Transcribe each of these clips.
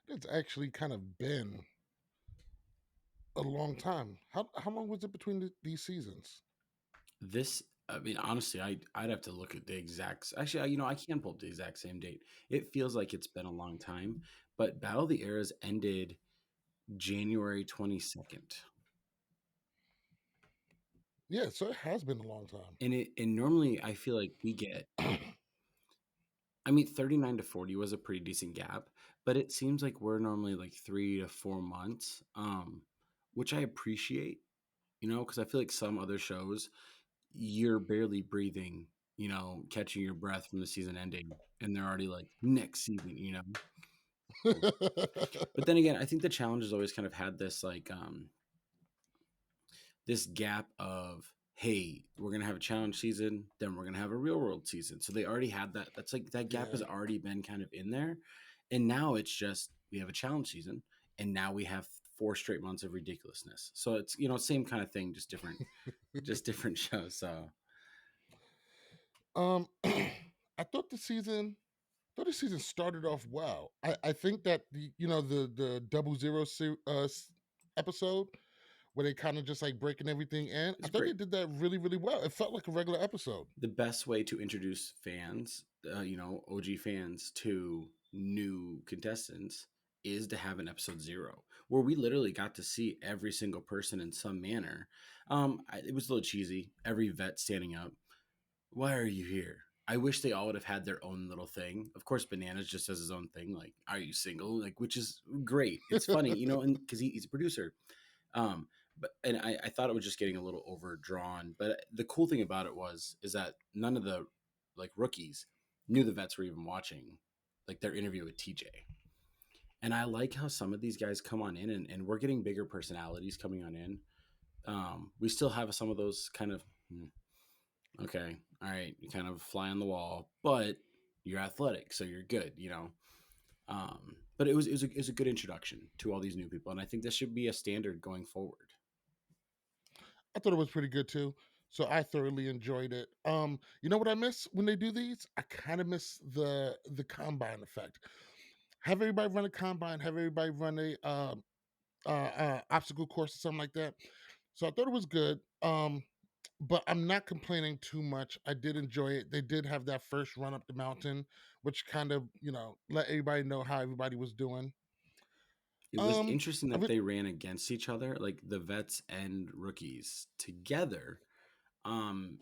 It's actually kind of been a long time. How long was it between these seasons? This, I mean, honestly, I'd have to look at the exact. Actually, I can pull up the exact same date. It feels like it's been a long time, but Battle of the Eras ended January 22nd, Yeah, so it has been a long time. and normally I feel like we get. I mean, 39 to 40 was a pretty decent gap, but it seems like we're normally like 3 to 4 months, which I appreciate, because I feel like some other shows you're barely breathing, catching your breath from the season ending, and they're already like next season. But then again, I think the challenge has always kind of had this like this gap of, hey, we're gonna have a challenge season, then we're gonna have a real world season. So they already had that. That's like that gap Yeah. has already been kind of in there, and now it's just we have a challenge season, and now we have 4 straight months of ridiculousness. So it's same kind of thing, just different shows. So I thought the season started off well. I think that the double zero episode where they kind of just like breaking everything in. I it's thought they great. did that really really well. It felt like a regular episode. The best way to introduce fans, OG fans to new contestants is to have an episode 0 where we literally got to see every single person in some manner. It was a little cheesy. Every vet standing up. Why are you here? I wish they all would have had their own little thing. Of course, Bananas just does his own thing, like, are you single? Like, which is great. It's funny, and because he's a producer. Um, I thought it was just getting a little overdrawn. But the cool thing about it is that none of the like rookies knew the vets were even watching like their interview with TJ. And I like how some of these guys come on in and we're getting bigger personalities coming on in. We still have some of those kind of okay, all right, you kind of fly on the wall, but you're athletic, so you're good. But it was a good introduction to all these new people, and I think this should be a standard going forward. I thought it was pretty good too. So I thoroughly enjoyed it. You know what I miss when they do these? I kind of miss the combine effect. Have everybody run a combine, have everybody run a obstacle course or something like that. So I thought it was good. But I'm not complaining too much. I did enjoy it. They did have that first run up the mountain, which kind of, let everybody know how everybody was doing. It was Um, interesting I that re- they ran against each other, like the vets and rookies together.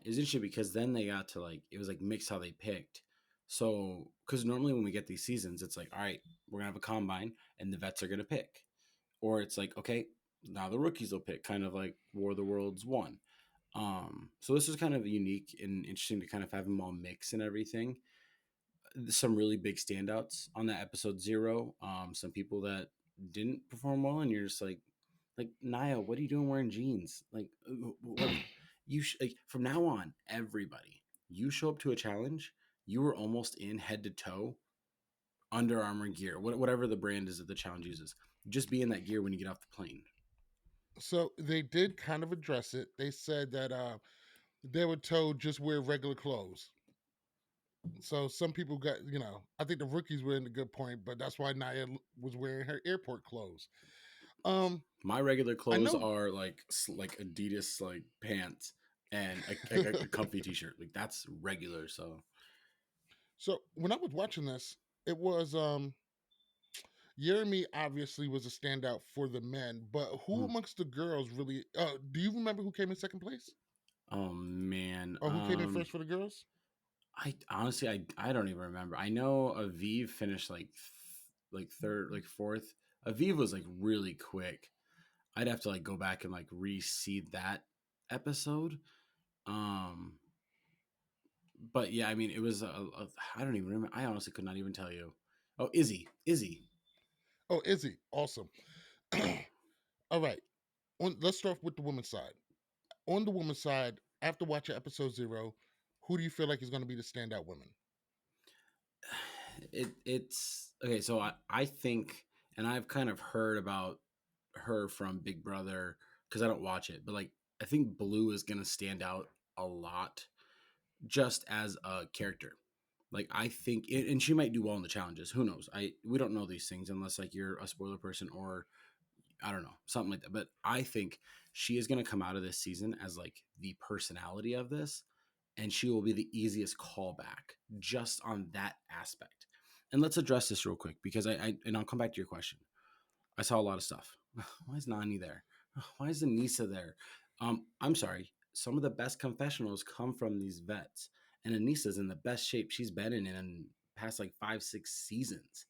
Is interesting because then they got to like it was like mixed how they picked. So because normally when we get these seasons, it's like, all right, we're gonna have a combine and the vets are gonna pick, or it's like, okay, now the rookies will pick, kind of like War of the Worlds one. So this is kind of unique and interesting to kind of have them all mix and everything. Some really big standouts on that episode 0. Some people that didn't perform well, and you're just like Naya, what are you doing wearing jeans? Like, what like from now on, everybody, you show up to a challenge, you were almost in head to toe Under Armour gear, whatever the brand is that the challenge uses. Just be in that gear when you get off the plane. so they did kind of address it. They said that they were told just wear regular clothes. So some people got, I think the rookies were in a good point, but that's why Naya was wearing her airport clothes. Um, My regular I clothes know. are like Adidas like pants and a comfy t-shirt. Like that's regular. So So when I was watching this, it was Jeremy obviously was a standout for the men, but who mhm. amongst the girls really? Do you remember who came in second place, Oh man. or who came in first for the girls? I honestly I don't even remember. I know Aviv finished like third, like fourth. Aviv was like really quick. I'd have to like go back and like re-see that episode. Um but yeah, I mean it was I don't even remember. I honestly could not even tell you. Oh, Izzy. Oh, Izzy, awesome. All right, let's start with the women's side. On the women's side, after watching episode 0, who do you feel like is going to be the standout women? It's okay, so I think, and I've kind of heard about her from Big Brother because I don't watch it, but like I think Blue is gonna stand out a lot just as a character. Like I think, and she might do well in the challenges. Who knows? We don't know these things unless like you're a spoiler person or I don't know, something like that. But I think she is going to come out of this season as like the personality of this, and she will be the easiest callback just on that aspect. And let's address this real quick because and I'll come back to your question. I saw a lot of stuff. Why is Nani there? Why is Anissa there? I'm sorry. Some of the best confessionals come from these vets, and Anissa's in the best shape she's been in past like 5, 6 seasons.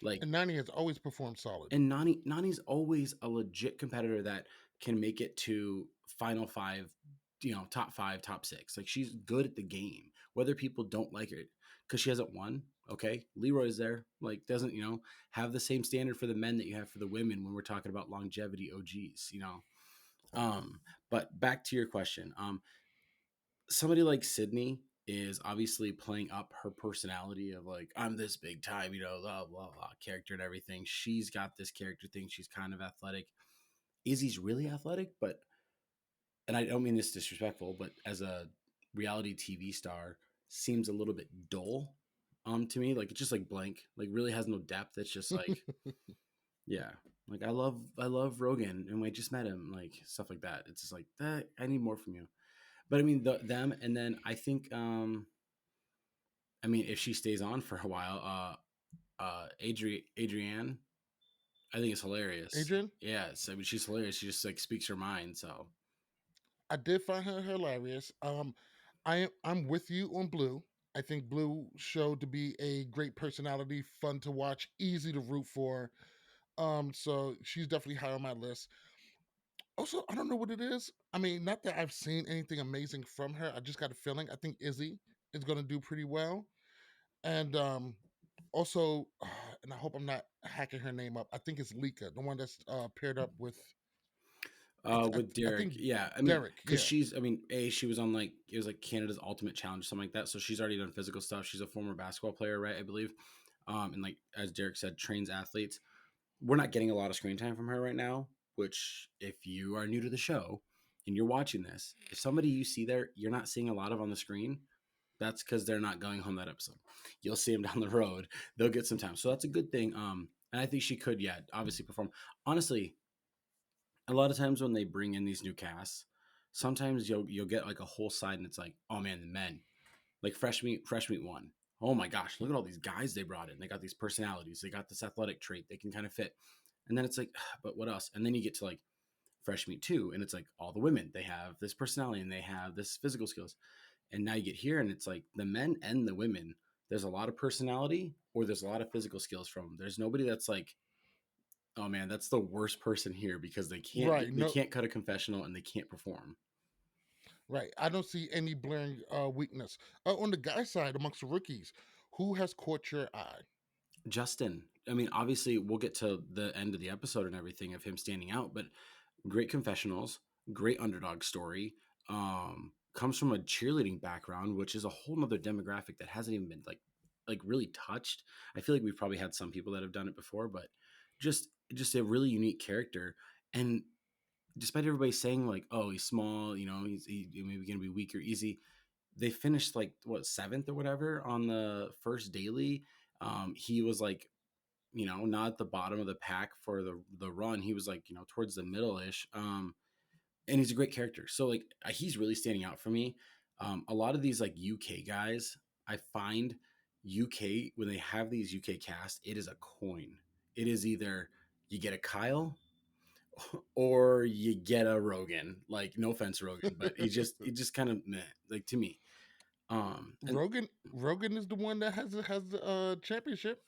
Like And Nani has always performed solid. and Nani's always a legit competitor that can make it to final five, top five, top six. Like she's good at the game, whether people don't like it because she hasn't won. Okay, Leroy's there. Like doesn't have the same standard for the men that you have for the women when we're talking about longevity OGs. But back to your question. Somebody like Sydney is obviously playing up her personality of like I'm this big time, blah blah blah character and everything. She's got this character thing. She's kind of athletic. Izzy's really athletic, but and I don't mean this disrespectful, but as a reality TV star, seems a little bit dull. To me, like it's just like blank, like really has no depth. It's just like yeah, like I love Rogan and we just met him, like stuff like that. It's just like that. I need more from you. But I mean them, and then I think I mean, if she stays on for a while, Adrienne, I think it's hilarious. Adrian, Yes, I mean she's hilarious. She just like speaks her mind. So I did find her hilarious. I'm with you on Blue. I think Blue showed to be a great personality, fun to watch, easy to root for. So she's definitely high on my list. Also, I don't know what it is. I mean, not that I've seen anything amazing from her. I just got a feeling. I think Izzy is going to do pretty well. And also, and I hope I'm not hacking her name up. I think it's Lika, the one that's paired up with. with I Derek, think yeah, I mean, Derek. because Yeah, she's, I mean, she was on like it was like Canada's Ultimate Challenge, something like that. So she's already done physical stuff. She's a former basketball player, right? I believe, and like as Derek said, trains athletes. We're not getting a lot of screen time from her right now. Which, if you are new to the show and you're watching this, if somebody you see there, you're not seeing a lot of on the screen. That's because they're not going home that episode. You'll see them down the road. They'll get some time, so that's a good thing. And I think she could, yeah, obviously perform. Honestly, a lot of times when they bring in these new casts, sometimes you'll get like a whole side and it's like, oh man, the men. Like fresh meat one. Oh my gosh, look at all these guys they brought in. They got these personalities, they got this athletic trait, they can kind of fit. And then it's like, but what else? And then you get to like fresh meat two, and it's like all the women, they have this personality and they have this physical skills. And now you get here and it's like the men and the women, there's a lot of personality or there's a lot of physical skills from them. There's nobody that's like, oh man, that's the worst person here because right. they No, can't cut a confessional and they can't perform. right. I don't see any blaring weakness on the guy side amongst the rookies. Who has caught your eye? Justin, I mean, obviously we'll get to the end of the episode and everything of him standing out, but great confessionals, great underdog story. Comes from a cheerleading background, which is a whole nother demographic that hasn't even been like really touched. I feel like we've probably had some people that have done it before, but just a really unique character. And despite everybody saying like, oh, he's small, he's maybe gonna be weak or easy, they finished like what, seventh or whatever on the first daily. He was like, not at the bottom of the pack for the run. He was like, towards the middle ish. And he's a great character. So like he's really standing out for me. A lot of these like UK guys, I find UK when they have these UK cast, it is a coin. It is either you get a Kyle or you get a Rogan. Like no offense, Rogan, but it just kind of meh, like to me. And Rogan is the one that has the championship.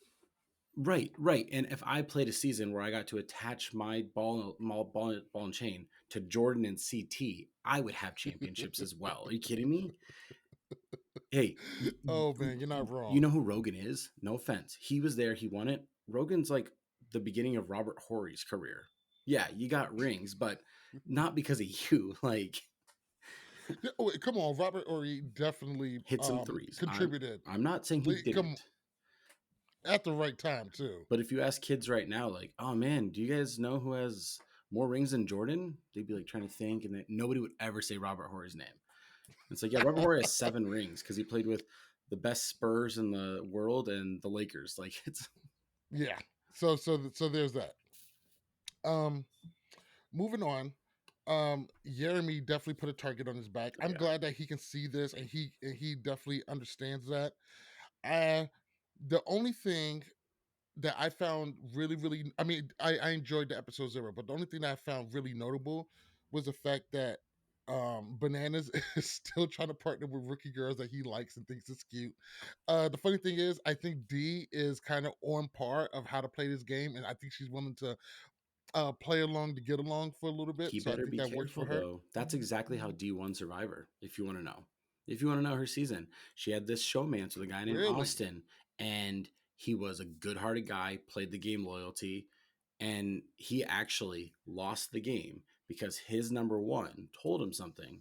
right. And if I played a season where I got to attach my ball and chain to Jordan and CT, I would have championships as well. Are you kidding me? Hey, Oh man, you're not you wrong. know who Rogan is? No offense. He was there. He won it. Rogan's like the beginning of Robert Horry's career. Yeah, you got rings, but not because of you. Like Yeah, oh, wait, come on, Robert Ory definitely hit some threes. contributed. I'm not saying he Come didn't. at the right time too. But if you ask kids right now, like, oh man, do you guys know who has more rings than Jordan? They'd be like trying to think, and then nobody would ever say Robert Horry's name. It's like, yeah, Robert Horry has 7 rings because he played with the best Spurs in the world and the Lakers. Like it's Yeah. So there's that. Um, moving on. Jeremy definitely put a target on his back. oh I'm yeah. glad that he can see this and he definitely understands that. Uh the only thing that I found really, I mean, I enjoyed the episode 0, but the only thing that I found really notable was the fact that Bananas is still trying to partner with rookie girls that he likes and thinks is cute. The funny thing is, I think D is kind of on par of how to play this game, and I think she's willing to play along to get along for a little bit. He So I better think be that works careful for her. though. That's exactly how D1 Survivor, if you want to know. If you want to know her season, she had this showmance with a guy named Really? Austin, and he was a good hearted guy, played the game loyalty, and he actually lost the game because his number one told him something.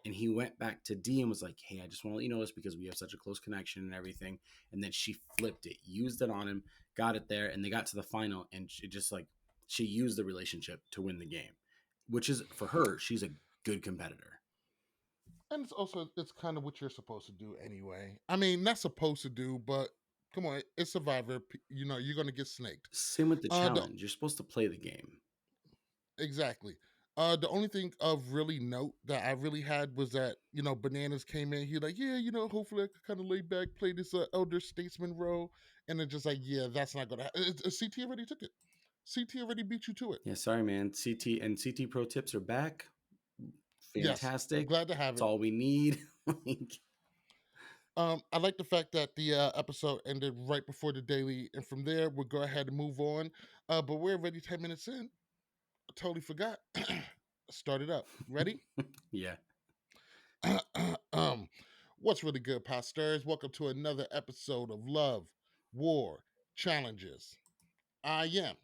And he went back to D and was like, hey, I just want to let you know this because we have such a close connection and everything. And then she flipped it, used it on him, got it there, and they got to the final. And it just like, she used the relationship to win the game, which is for her, she's a good competitor. And it's kind of what you're supposed to do anyway. I mean, not supposed to do, but come on, it's Survivor. You know, you're gonna get snaked. Same with the The challenge. You're supposed to play the game. Exactly. The only thing of really note that I really had was that, Bananas came in. He like, yeah, hopefully I could kind of lay back, play this elder statesman role, and then just like, yeah, that's not gonna. CT already took it. CT already beat you to it. Yeah, sorry, man. CT and CT pro tips are back. Yes, Fantastic. glad to have That's it. all we need. Like, I like the fact that the episode ended right before the daily, and from there we'll go ahead and move on. But we're already 10 minutes in. I totally forgot. Start it up. Ready? yeah. um, what's really good, pastors? Welcome to another episode of Love, War, Challenges. I am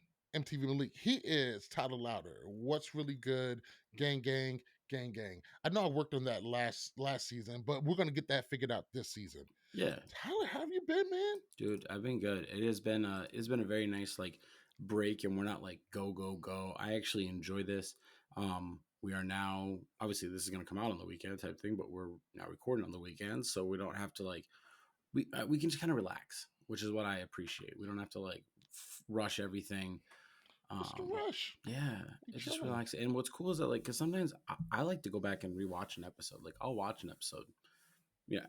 MTV Malik. He is Tyler Louder. What's really good? Gang, gang, gang, gang. I know I worked on that last season, but we're gonna get that figured out this season. Yeah. Tyler, how have you been, man? Dude, I've been good. It's been a very nice like break and we're not like go go go. I actually enjoy this. We are now obviously this is going to come out on the weekend type thing, but we're now recording on the weekend so we don't have to like we can just kind of relax, which is what I appreciate. We don't have to like rush everything. What's the But rush? yeah, We it's just chilling. relax. And what's cool is that like cuz sometimes I like to go back and rewatch an episode. Like I'll watch an episode yeah,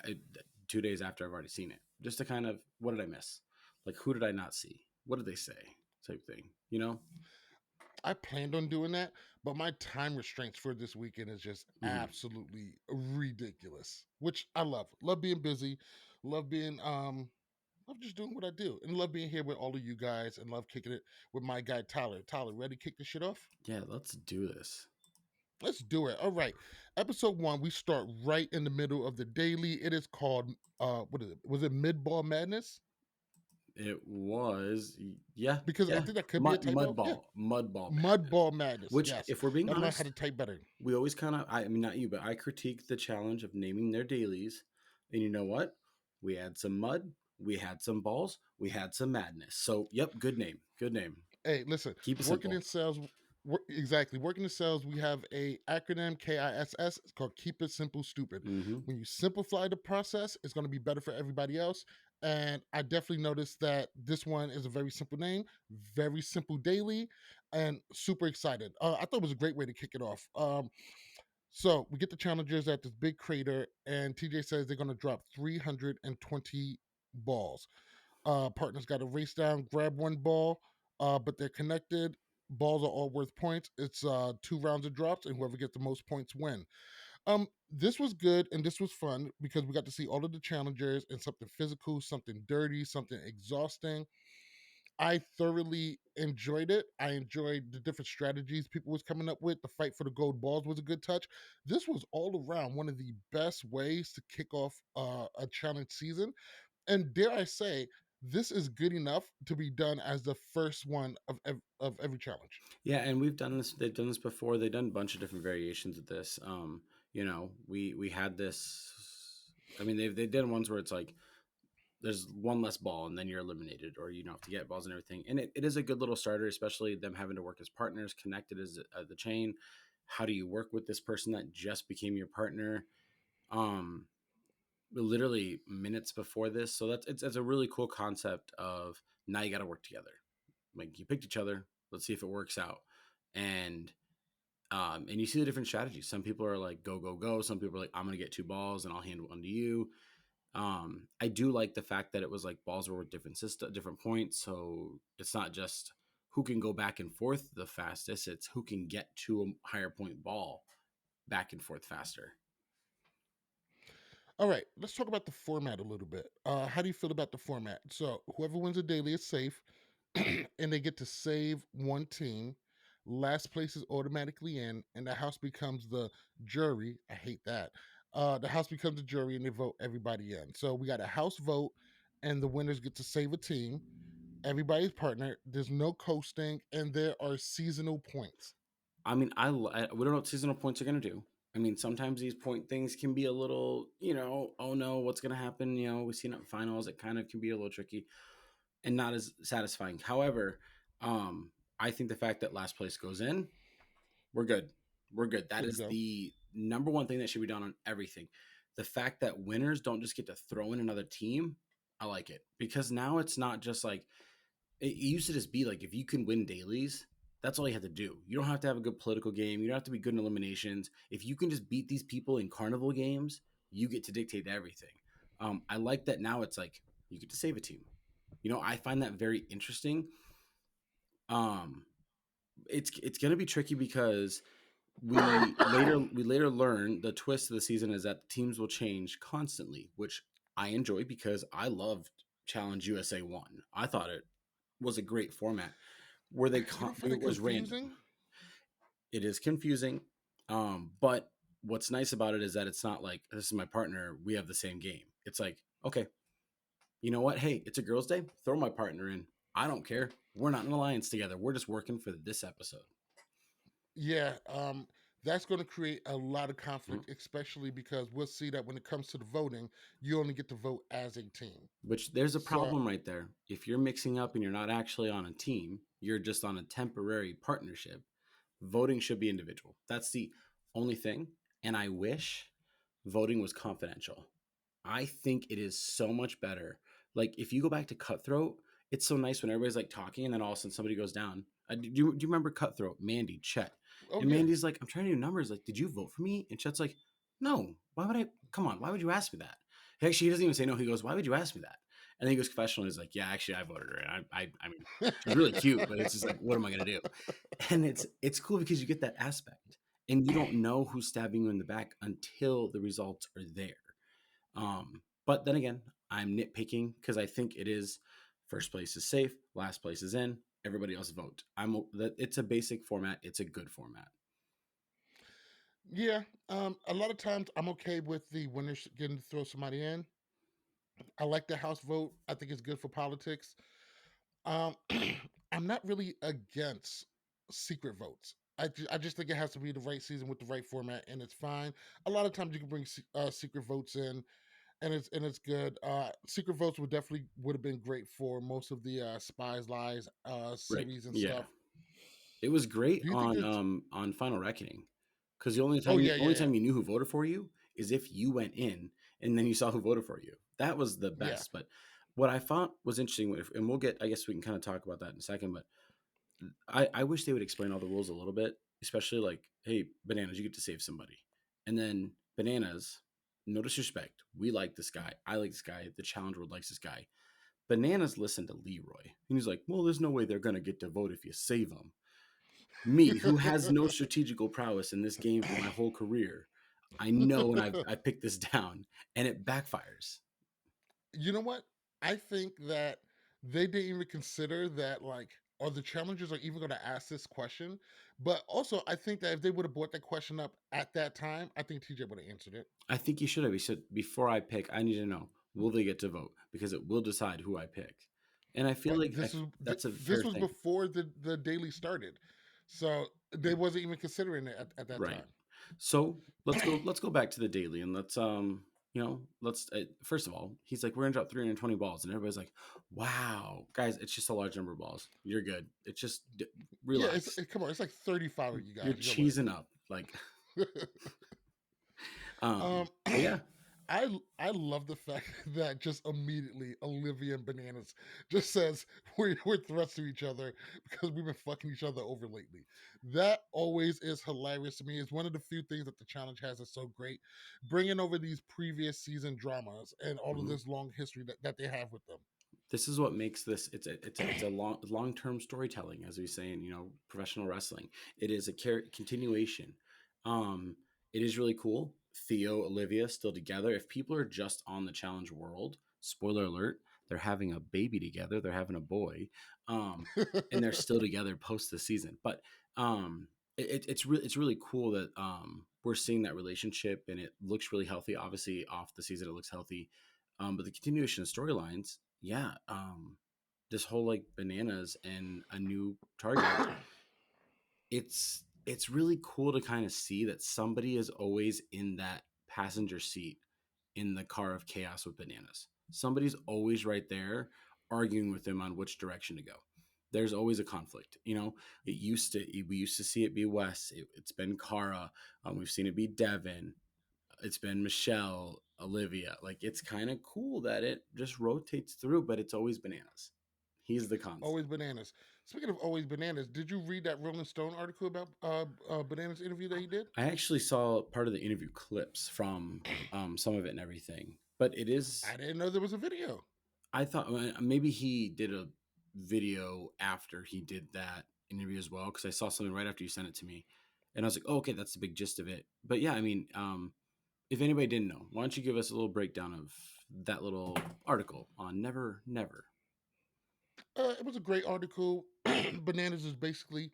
2 days after I've already seen it, just to kind of what did I miss? Like who did I not see? What did they say? Type thing, you know? I planned on doing that, but my time restraints for this weekend is just Hmm. absolutely ridiculous. Which I love. Love being busy. Love being love just doing what I do. And love being here with all of you guys and love kicking it with my guy Tyler. Tyler, ready to kick this shit off? Yeah, let's do this. Let's do it. All right. Episode 1, we start right in the middle of the daily. It is called what is it? Was it Midball Madness? It was yeah, Because I yeah. think that could be a typo. Yeah. Mud ball madness. Mudball Madness. Which, Yes. if we're being Gotta learn how honest, to type better. we always kind of I mean not you, but I critique the challenge of naming their dailies. And you know what? We had some mud, we had some balls, we had some madness. So yep, good name. Good name. Hey, listen, Keep it working in simple. sales, exactly. Working in sales, we have a acronym KISS. It's called Keep It Simple Stupid. Hmm. When you simplify the process, it's going to be better for everybody else. And I definitely noticed that this one is a very simple name, very simple daily, and super excited. I thought it was a great way to kick it off. So we get the challengers at this big crater, and TJ says they're going to drop 320 balls. Partners got to race down, grab one ball, but they're connected. Balls are all worth points. It's 2 rounds of drops, and whoever gets the most points win. This was good and this was fun because we got to see all of the challengers and something physical, something dirty, something exhausting. I thoroughly enjoyed it. I enjoyed the different strategies people was coming up with. The fight for the gold balls was a good touch. This was all around one of the best ways to kick off a challenge season, and dare I say, this is good enough to be done as the first one of every challenge. Yeah, and we've done this. They've done this before. They've done a bunch of different variations of this. We had this. I mean, they did ones where it's like there's one less ball and then you're eliminated, or you don't have to get balls and everything. And it is a good little starter, especially them having to work as partners, connected as the chain. How do you work with this person that just became your partner? Um, literally minutes before this. So it's a really cool concept of now you got to work together. Like you picked each other. Let's see if it works out. And you see the different strategies. Some people are like go go go. Some people are like I'm gonna get 2 balls and I'll hand one to you. I do like the fact that it was like balls were with different points, so it's not just who can go back and forth the fastest; it's who can get to a higher point ball back and forth faster. All right, let's talk about the format a little bit. How do you feel about the format? So whoever wins a daily is safe, and they get to save one team. Last place is automatically in, and the house becomes the jury. I hate that. The house becomes the jury, and they vote everybody in. So we got a house vote, and the winners get to save a team. Everybody's partner. There's no coasting, and there are seasonal points. I mean, we don't know what seasonal points are going to do. I mean, sometimes these point things can be a little, oh no, what's going to happen? We've seen it in finals. It kind of can be a little tricky and not as satisfying. However, I think the fact that last place goes in, we're good. We're good. That Good to is go. the number one thing that should be done on everything. The fact that winners don't just get to throw in another team, I like it because now it's not just like it used to just be like if you can win dailies, that's all you have to do. You don't have to have a good political game. You don't have to be good in eliminations. If you can just beat these people in carnival games, you get to dictate everything. I like that now it's like you get to save a team. I find that very interesting. Um, it's gonna be tricky because we later learn the twist of the season is that the teams will change constantly, which I enjoy because I loved Challenge USA 1. I thought it was a great format where You don't find it it was random. confusing? It is confusing, but what's nice about it is that it's not like this is my partner, we have the same game. It's like, okay, you know what? Hey, it's a girls' day. Throw my partner in. I don't care. We're not in an alliance together. We're just working for this episode. Yeah, that's going to create a lot of Mhm. conflict, especially because we'll see that when it comes to the voting, you only get to vote as a team. Which there's a So, problem right there. If you're mixing up and you're not actually on a team, you're just on a temporary partnership. Voting should be individual. That's the only thing. And I wish voting was confidential. I think it is so much better. Like if you go back to Cutthroat, it's so nice when everybody's like talking and then all of a sudden somebody goes down. Do you remember Cutthroat? Mandy, Chet. oh And yeah, Mandy's like, I'm trying to do numbers. Like, did you vote for me? And Chet's like, no. Why would I? Come on. Why would you ask me that? Actually, he doesn't even say no. He goes, why would you ask me that? And then he goes confessional. He's like, yeah, actually, I voted her. And I mean, she's really cute, but it's just like, what am I gonna do? And it's cool because you get that aspect, and you don't know who's stabbing you in the back until the results are there. But then again, I'm nitpicking because I think it is first place is safe, last place is in. Everybody else vote. It's a basic format. It's a good format. yeah. A lot of times I'm okay with the winners getting to throw somebody in. I like the house vote. I think it's good for politics. Um, I'm not really against secret votes. I just think it has to be the right season with the right format, and it's fine. A lot of times you can bring secret votes in, and it's good. Secret votes would have been great for most of the Spies Lies Right? series and Yeah. stuff. It was great Do you think it's? on Final Reckoning because the Oh yeah, yeah, only yeah, time you knew who voted for you is if you went in and then you saw who voted for you. That was the yeah. best. But what I found was interesting, and we'll get, I guess we can kind of talk about that in a second. But I wish they would explain all the rules a little bit, especially like, hey, bananas, you get to save somebody, and then bananas, no disrespect, we like this guy, I like this guy, the challenge world likes this guy. Bananas listened to Leroy, and he's like, well, there's no way they're gonna get to vote if you save them. Me, who has no strategical prowess in this game for my whole career, I know, and I picked this down, and it backfires. You know what? I think that they didn't even consider that. Like, are the challengers are even going to ask this question? But also, I think that if they would have brought that question up at that time, I think TJ would have answered it. I think you should have. He said, before I pick, I need to know, will they get to vote? Because it will decide who I pick. And I feel But like that's a this fair was thing. before the daily started, so they wasn't even considering it at that Right. time. So let's go back to the daily and let's first of all, he's like, we're gonna drop 320 balls, and everybody's like, wow, guys, it's just a large number of balls. You're good. It's just Yeah, relax. come on, it's like 35 of you You're guys. Don't worry. cheesing up. Like, um, but yeah. I love the fact that just immediately Olivia and Bananas just says we're threats to each other because we've been fucking each other over lately. That always is hilarious to me. It's one of the few things that the challenge has that's so great, bringing over these previous season dramas and all of Mhm. this long history that they have with them. This is what makes this it's a long-term storytelling, as we say in professional wrestling. It is a continuation. um it is really cool. Theo, Olivia still together. If people are just on the challenge world, spoiler alert, they're having a baby together, they're having a boy. And they're still together post the season. But it's really cool that we're seeing that relationship, and it looks really healthy. Obviously off the season it looks healthy. But the continuation of storylines, yeah, this whole like Bananas and a new target, it's really cool to kind of see that somebody is always in that passenger seat in the car of chaos with Bananas. Somebody's always right there arguing with him on which direction to go. There's always a conflict. We used to see it be Wes. It's been Cara. We've seen it be Devin. It's been Michelle, Olivia. Like, it's kind of cool that it just rotates through, but it's always Bananas. He's the Always constant. Bananas. Speaking of always Bananas, did you read that Rolling Stone article about Bananas interview that he did? I actually saw part of the interview clips from some of it and everything, but it is. I didn't know there was a video. I thought maybe he did a video after he did that interview as well, because I saw something right after you sent it to me, and I was like, oh, okay, that's the big gist of it. But yeah, I mean, if anybody didn't know, why don't you give us a little breakdown of that little article on Never Never? It was a great article. Bananas is basically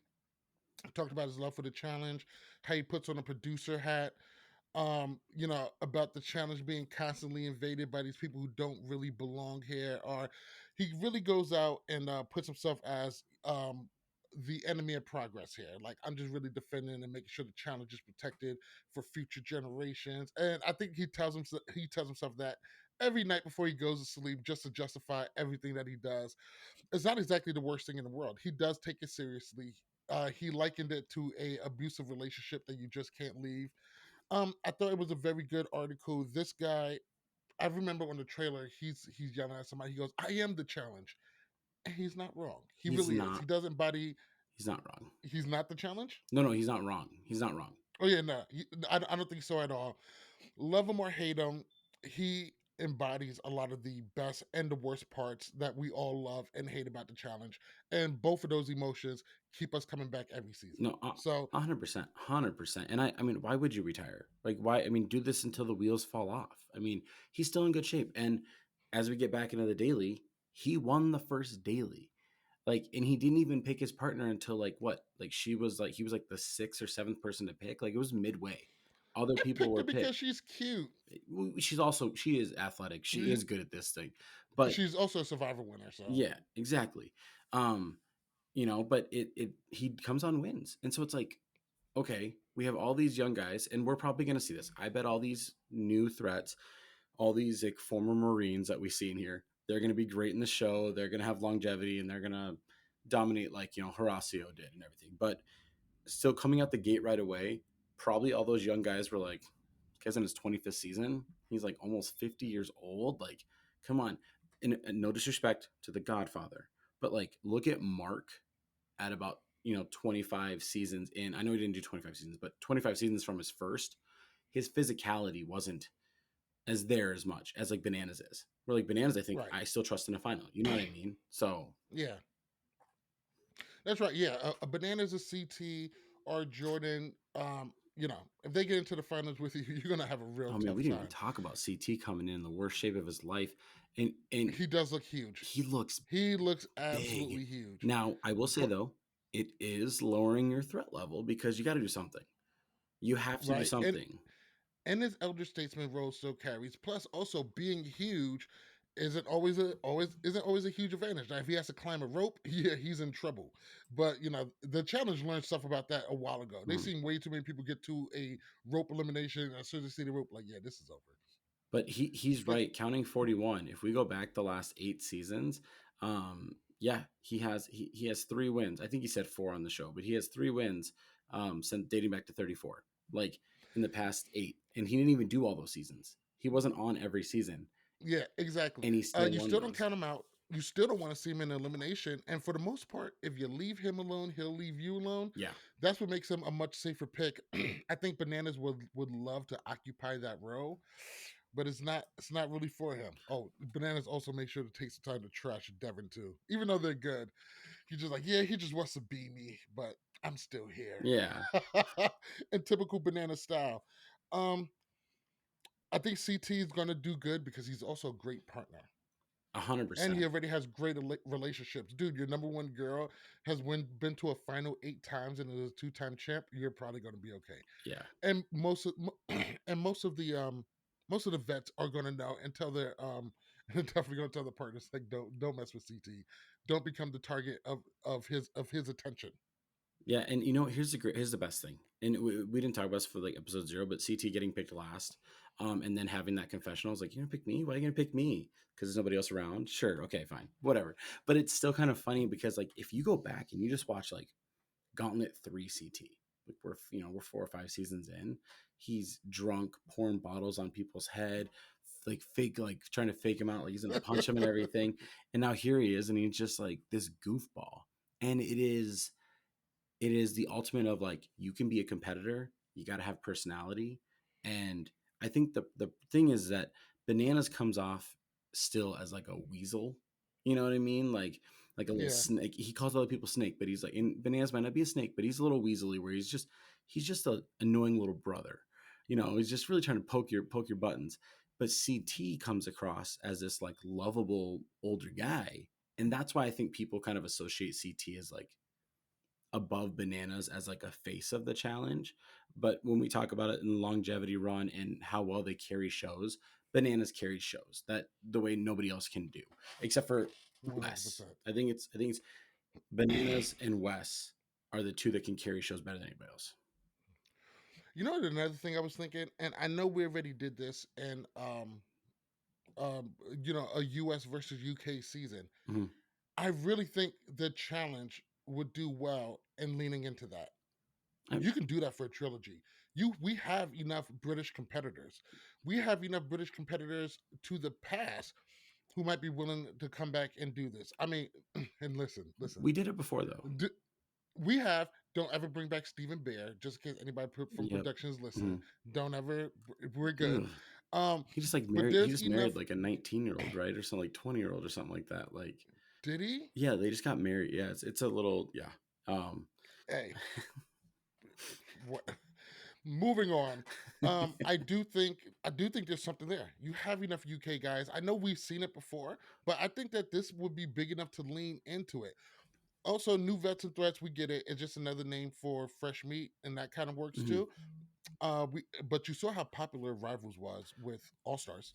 talked about his love for the challenge, how he puts on a producer hat, about the challenge being constantly invaded by these people who don't really belong here, or he really goes out and puts himself as the enemy of progress here. Like, I'm just really defending and making sure the challenge is protected for future generations. And I think he tells himself that every night before he goes to sleep, just to justify everything that he does. It's not exactly the worst thing in the world. He does take it seriously. He likened it to a abusive relationship that you just can't leave. I thought it was a very good article. This guy, I remember on the trailer, he's yelling at somebody. He goes, "I am the challenge," and he's not wrong. He He's really is. He not. does embody. He's not wrong. He's not the challenge. No, he's not wrong. He's not wrong. Oh yeah, no, I don't think so at all. Love him or hate him, he embodies a lot of the best and the worst parts that we all love and hate about the challenge, and both of those emotions keep us coming back every season. No, So 100%, 100%. And I mean, why would you retire? Like, why? I mean, do this until the wheels fall off. I mean, he's still in good shape. And as we get back into the daily, he won the first daily. Like, and he didn't even pick his partner until like what? Like, he was like the sixth or seventh person to pick. Like, it was midway. Other I people picked were her because picked. she's cute. She is athletic. She is good at this thing. But She's also a Survivor winner, so yeah, exactly. Um, but it he comes on wins. And so it's like, okay, we have all these young guys, and we're probably going to see this. I bet all these new threats, all these like former Marines that we see in here, they're going to be great in the show. They're going to have longevity, and they're going to dominate like Horacio did and everything. But still coming out the gate right away, probably all those young guys were like, this guy's in his 25th season. He's like almost 50 years old. Like, come on. And no disrespect to the Godfather, but like, look at Mark at about 25 seasons in. I know he didn't do 25 seasons, but 25 seasons from his first, his physicality wasn't as there as much as like Bananas is. Where like Bananas, I think right. I still trust in a final. You know what I mean? So Yeah, that's right. Yeah, a Bananas, a CT, or Jordan. If they get into the finals with you, you're gonna have a real oh man, tough we didn't even time. talk about CT coming in the worst shape of his life, and He does look huge. he looks He looks big. absolutely huge. Now I will say But though, it is lowering your threat level because you got to do something. You have to do right, something. and his elder statesman role still carries. Plus, also being huge isn't always a huge advantage. Now, if he has to climb a rope, yeah, he's in trouble. But the challenge learned stuff about that a while ago. They Mhm. seen way too many people get to a rope elimination, and as soon as they see the rope, like, yeah, this is over. But he's But right. Counting 41. If we go back the last 8 seasons, yeah, he has 3 wins. I think he said 4 on the show, but he has 3 wins since dating back to 34. Like in the past 8, and he didn't even do all those seasons. He wasn't on every season, Yeah, exactly. and he still You won still don't those. count him out. You still don't want to see him in elimination. And for the most part, if you leave him alone, he'll leave you alone. Yeah, That's what makes him a much safer pick. I think Bananas would love to occupy that role, but it's not really for him. Oh, Bananas also makes sure to take some time to trash Devin too. Even though they're good. He's just like, yeah, he just wants to be me, but I'm still here. yeah, In typical Banana style. Um, I think CT is gonna do good because he's also a great partner. hundred And he percent. already has great relationships. Dude, your number one girl has been to a final 8 times and is a 2-time champ. You're probably going to be okay. Yeah, And and most of the vets are going to know and tell their definitely going to tell the partners like don't mess with CT. Don't become the target of his attention. yeah, and here's the best thing, and we didn't talk about this for like episode 0, but CT getting picked last, and then having that confessional. I was like, you're gonna pick me? Why are you gonna pick me? Because there's nobody else around. Sure, okay, fine, whatever. But it's still kind of funny because like if you go back and you just watch like Gauntlet 3 CT. Like we're 4 or 5 seasons in. He's drunk, pouring bottles on people's head, like fake, like trying to fake him out, like he's gonna punch him and everything. And now here he is, and he's just like this goofball. And it is the ultimate of like you can be a competitor, you got to have personality. And I think the thing is that Bananas comes off still as like a weasel, you know what I mean, like a little Yeah. snake. He calls other people snake, but he's like, and Bananas might not be a snake, but he's a little weaselly, where he's just a annoying little brother, he's just really trying to poke your buttons. But CT comes across as this like lovable older guy, and that's why I think people kind of associate CT as like above Bananas as like a face of the challenge. But when we talk about it in the longevity run and how well they carry shows, Bananas carries shows that the way nobody else can do, except for Wes. 100%. I think it's Bananas and Wes are the two that can carry shows better than anybody else. You know another thing I was thinking, and I know we already did this in a US versus UK season. Mhm. I really think the challenge would do well in leaning into that. I, You can do that for a trilogy. We have enough British competitors. We have enough British competitors to the past who might be willing to come back and do this. I mean, and listen. we did it before though. D- we have don't ever bring back Stephen Bear just in case anybody from Yep. production is listening. Mhm. Don't ever. We're good. Ugh. Um, He just like but married. He there's just enough. married like a 19-year-old, right, or something, like 20-year-old or something like that. Like, Did he? yeah, they just got married. Yeah, it's a little, yeah. Um, Hey, what? Moving on. I do think there's something there. You have enough UK guys. I know we've seen it before, but I think that this would be big enough to lean into it. Also, new vets and threats, we get it. It's just another name for fresh meat, and that kind of works mhm. too. But you saw how popular Rivals was with All Stars.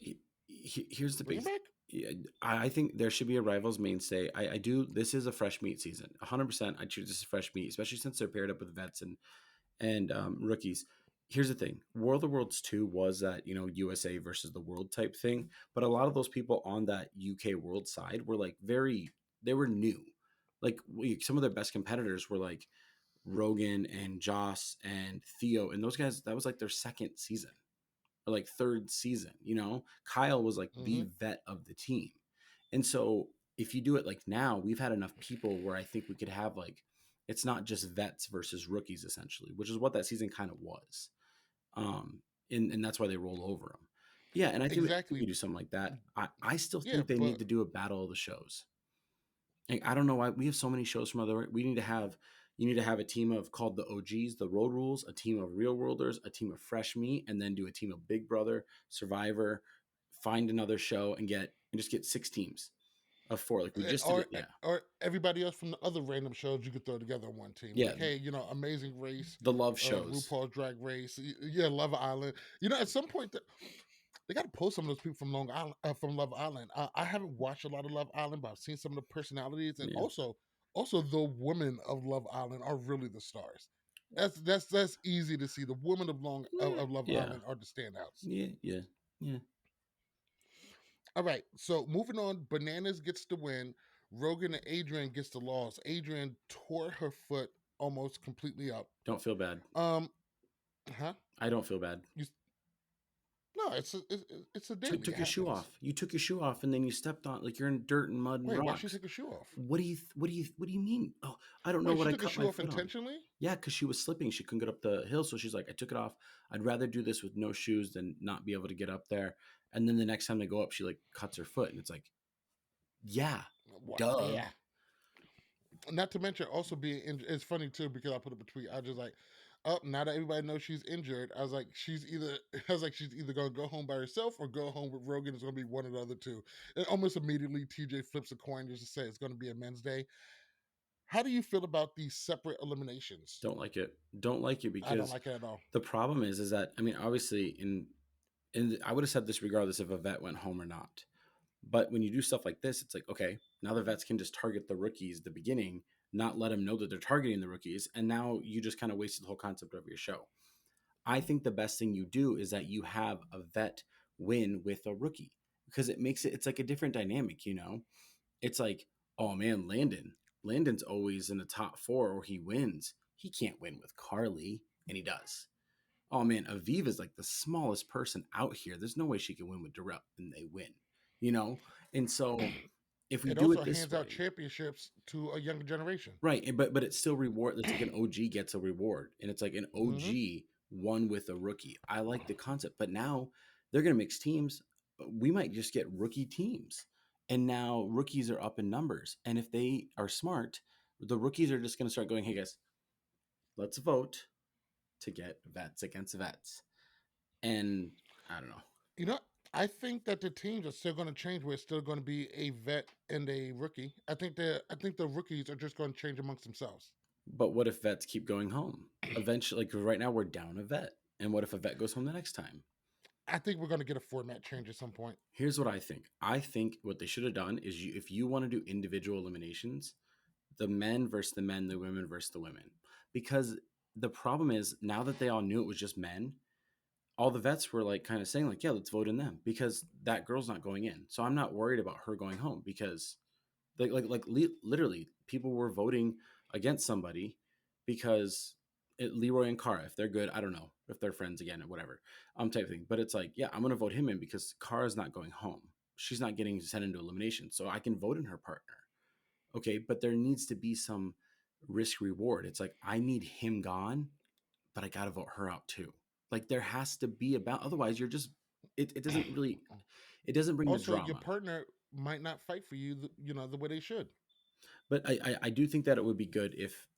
Here's the Bring big. it back. Yeah, I think there should be a rivals mainstay. I do. This is a fresh meat season. 100%. I choose this as fresh meat, especially since they're paired up with vets and rookies. Here's the thing: World of Worlds 2 was that USA versus the world type thing, but a lot of those people on that UK world side were like they were new. Like some of their best competitors were like Rogan and Joss and Theo, and those guys. That was like their second season or like third season. Kyle was like Hmm. the vet of the team. And so if you do it like now, we've had enough people where I think we could have like it's not just vets versus rookies essentially, which is what that season kind of was. Um, and that's why they roll over them. Yeah, and I think we Exactly. do something like that. I still Yeah, think they need but to do a battle of the shows. Like, I don't know why we have so many shows from other. We need to have you need to have a team of called the OGs, the Road Rules, a team of Real Worlders, a team of Fresh Meat, and then do a team of Big Brother, Survivor, find another show and just get 6 teams of 4. Like we just did or it. Yeah, or everybody else from the other random shows you could throw together on one team. yeah. Like, hey, Amazing Race, The love shows. RuPaul's Drag Race, yeah, Love Island. At some point they got to pull some of those people from Long Island, from Love Island. I haven't watched a lot of Love Island, but I've seen some of the personalities, and Yeah, also the women of Love Island are really the stars. That's easy to see. The women of yeah, of Love yeah, Island are the standouts. yeah, yeah, yeah. All right, so moving on, Bananas gets the win. Rogan and Adrian gets the loss. Adrian tore her foot almost completely up. Don't feel bad. Um, huh? I don't feel bad. You No, it's a daily. Took It your shoe happens. off. You took your shoe off, and then you stepped on like you're in dirt and mud and Wait, why she rocks. take her shoe off? What do you mean? Oh, I don't know Wait, what she I took her cut shoe my off foot on. intentionally? Yeah, because she was slipping. She couldn't get up the hill. So she's like, I took it off. I'd rather do this with no shoes than not be able to get up there. And then the next time they go up, she like cuts her foot. And it's like, yeah, What? duh. Yeah. Not to mention also being injured. It's funny too because I put up a tweet. I was just like, oh, now that everybody knows she's injured, I was like, she's either gonna go home by herself or go home with Rogan. It's gonna be one or the other two. And almost immediately, TJ flips a coin just to say it's gonna be a men's day. How do you feel about these separate eliminations? Don't like it. Don't like it I don't because like it at all. the problem is that, I mean, obviously and I would have said this regardless if a vet went home or not. But when you do stuff like this, it's like, okay, now the vets can just target the rookies at the beginning, not let them know that they're targeting the rookies. And now you just kind of wasted the whole concept of your show. I think the best thing you do is that you have a vet win with a rookie because it's like a different dynamic, you know? It's like, oh man, Landon's always in the top four or he wins. He can't win with Carly, and he does. Oh man, Aviv is like the smallest person out here. There's no way she can win with Darrell, and they win, you know? And so if we It do also it this hands out way, championships to a younger generation. right? But it's still reward. It's like an OG gets a reward, and it's like an Hmm. OG won with a rookie. I like the concept, but now they're gonna mix teams. We might just get rookie teams, and now rookies are up in numbers. And if they are smart, the rookies are just gonna start going, "Hey guys, let's vote to get vets against vets." And I don't know. You know, I think that the teams are still going to change. Where it's still going to be a vet and a rookie. I think the rookies are just going to change amongst themselves. But what if vets keep going home? Eventually, like right now, we're down a vet. And what if a vet goes home the next time? I think we're going to get a format change at some point. Here's what I think. I think what they should have done is if you want to do individual eliminations, the men versus the men, the women versus the women. Because the problem is now that they all knew it was just men, all the vets were like kind of saying like, yeah, let's vote in them because that girl's not going in. So I'm not worried about her going home because literally people were voting against somebody because Leroy and Cara, if they're good, I don't know if they're friends again or whatever, type of thing. But it's like, yeah, I'm gonna vote him in because Cara's not going home. She's not getting sent into elimination, so I can vote in her partner. Okay, but there needs to be some risk reward. It's like I need him gone, but I gotta vote her out too. Like there has to be about otherwise you're just it doesn't really it doesn't bring the Also, your drama. partner might not fight for you, the way they should. But I do think that it would be good if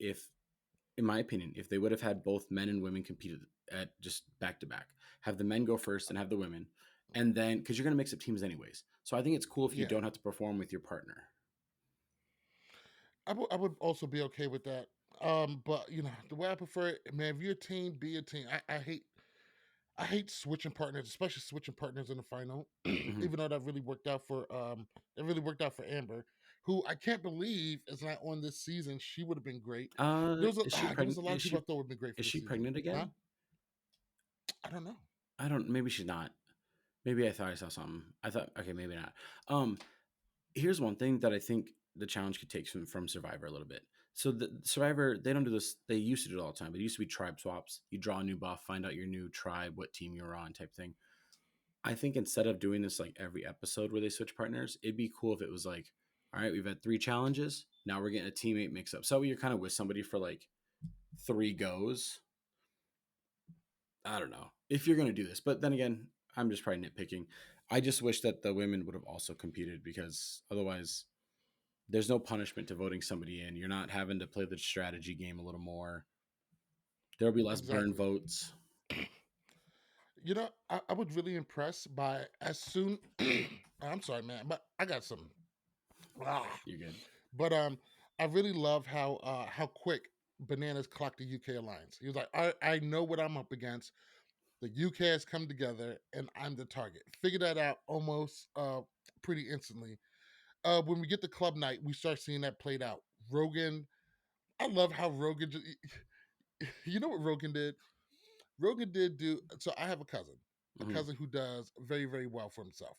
in my opinion, if they would have had both men and women competed at just back to back, have the men go first and have the women, and then because you're going to mix up teams anyways. So I think it's cool if you Yeah, don't have to perform with your partner. I would also be okay with that. But the way I prefer it, man. If you're a team, be a team. I hate switching partners, especially switching partners in the final. Hmm. Even though that really worked out for Amber, who I can't believe is not on this season. She would have been great. Is she There was pregnant? a lot of people I thought would have been great for Is this she season. pregnant Huh? again? I don't know. I don't. Maybe she's not. Maybe I thought I saw something. I thought okay, maybe not. Um, Here's one thing that I think the challenge could take from Survivor a little bit. So the Survivor, they don't do this. They used to do it all the time, but it used to be tribe swaps. You draw a new buff, find out your new tribe, what team you're on, type thing. I think instead of doing this like every episode where they switch partners, it'd be cool if it was like, all right, we've had 3 challenges. Now we're getting a teammate mix up. So you're kind of with somebody for like 3 goes. I don't know if you're going to do this, but then again, I'm just probably nitpicking. I just wish that the women would have also competed because otherwise there's no punishment to voting somebody in. You're not having to play the strategy game a little more. There'll be less burn Exactly. votes. I was really impressed by as soon. I'm sorry, man, but I got some. Ah, You're good. but I really love how quick Bananas clocked the UK alliance. He was like, I know what I'm up against. The UK has come together, and I'm the target. Figure that out almost pretty instantly. When we get to club night, we start seeing that played out. Rogan, I love how Rogan. You know what Rogan did? Rogan did do. So I have a Hmm. cousin who does very very well for himself.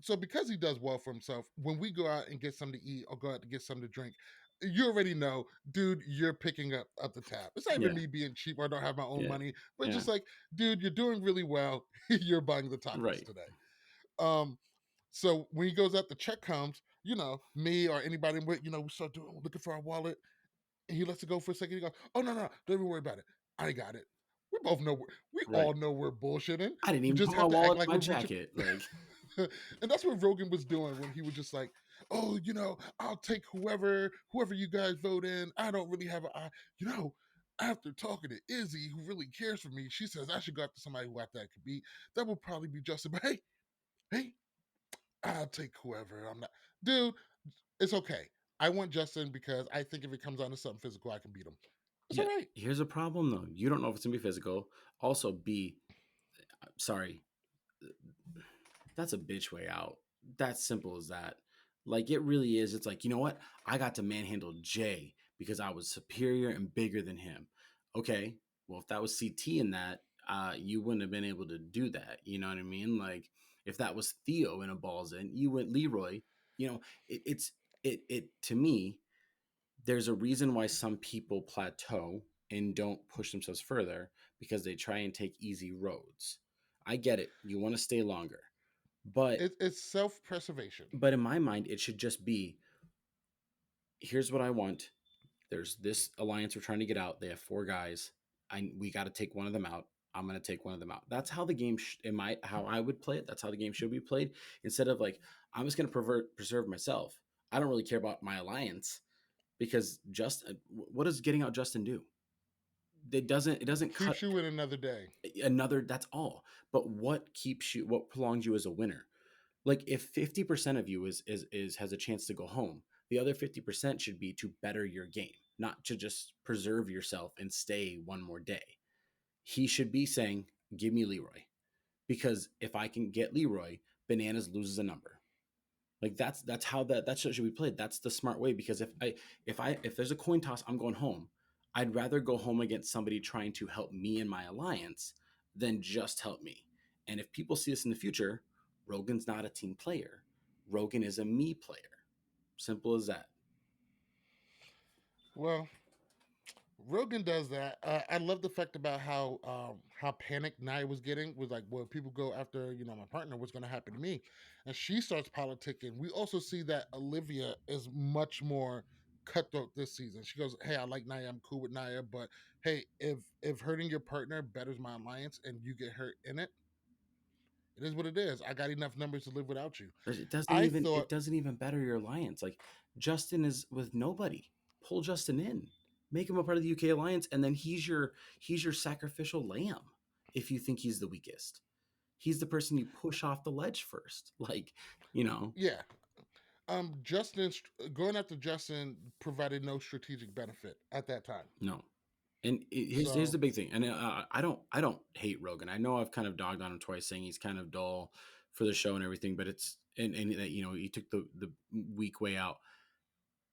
So because he does well for himself, when we go out and get something to eat or go out to get something to drink, you already know, dude, you're picking up the tab. It's not even Yeah, me being cheap or I don't have my own yeah, money, but yeah. just like, dude, you're doing really well. You're buying the tacos Right. today. Um, so when he goes out, the check comes, me or anybody with, we start doing looking for our wallet. And he lets it go for a second. He goes, "Oh no, no, don't even worry about it. I got it." We both know we Right. all know we're bullshitting. I didn't We even just put my have to act wallet like in my we're reaching. jacket. Like, And that's what Rogan was doing when he was just like, "Oh, I'll take whoever you guys vote in. I don't really have a, after talking to Izzy, who really cares for me, she says I should go after somebody who I thought could beat. That will probably be Justin. But hey, I'll take whoever. I'm not, dude. It's okay. I want Justin because I think if it comes down to something physical, I can beat him. It's all yeah, right. here's a problem though. You don't know if it's gonna be physical. Also, B, sorry, that's a bitch way out. That's simple as that. Like it really is. It's like, you know what? I got to manhandle Jay because I was superior and bigger than him. Okay. Well, if that was CT in that, you wouldn't have been able to do that. You know what I mean? Like if that was Theo in a balls in, you went Leroy. You know, it to me, there's a reason why some people plateau and don't push themselves further because they try and take easy roads. I get it. You want to stay longer. But It's self preservation. in my mind, it should just be here's what I want. There's this alliance we're trying to get out. They have four guys. We got to take one of them out. I'm going to take one of them out. That's how the game, how I would play it. That's how the game should be played. Instead of like, I'm just going to preserve myself. I don't really care about my alliance because what does getting out Justin do? It doesn't cut Keeps you in another day. another, that's all. But what prolongs you as a winner? Like if 50% of you is has a chance to go home, the other 50% should be to better your game, not to just preserve yourself and stay one more day. He should be saying, give me Leroy. Because if I can get Leroy, Bananas loses a number. Like that's how that should be played. That's the smart way. Because if there's a coin toss, I'm going home. I'd rather go home against somebody trying to help me in my alliance than just help me. And if people see this in the future, Rogan's not a team player. Rogan is a me player. Simple as that. Well, Rogan does that. I love the fact about how panicked Nia was getting. Was like, well, people go after my partner. What's going to happen to me? And she starts politicking. We also see that Olivia is much more cutthroat this season. She goes, "Hey, I like Nia. I'm cool with Nia, but hey, if hurting your partner betters my alliance and you get hurt in it, it is what it is. I got enough numbers to live without you." But it doesn't I even thought, better your alliance. Like Justin is with nobody. Pull Justin in. Make him a part of the UK alliance, and then he's your sacrificial lamb if you think he's the weakest. He's the person you push off the ledge first. Like, you know, yeah, Justin going after Justin provided no strategic benefit at that time. no. And here's the So big thing. And I don't hate Rogan. I know I've kind of dogged on him twice, saying he's kind of dull for the show and everything. But it's and that he took the weak way out.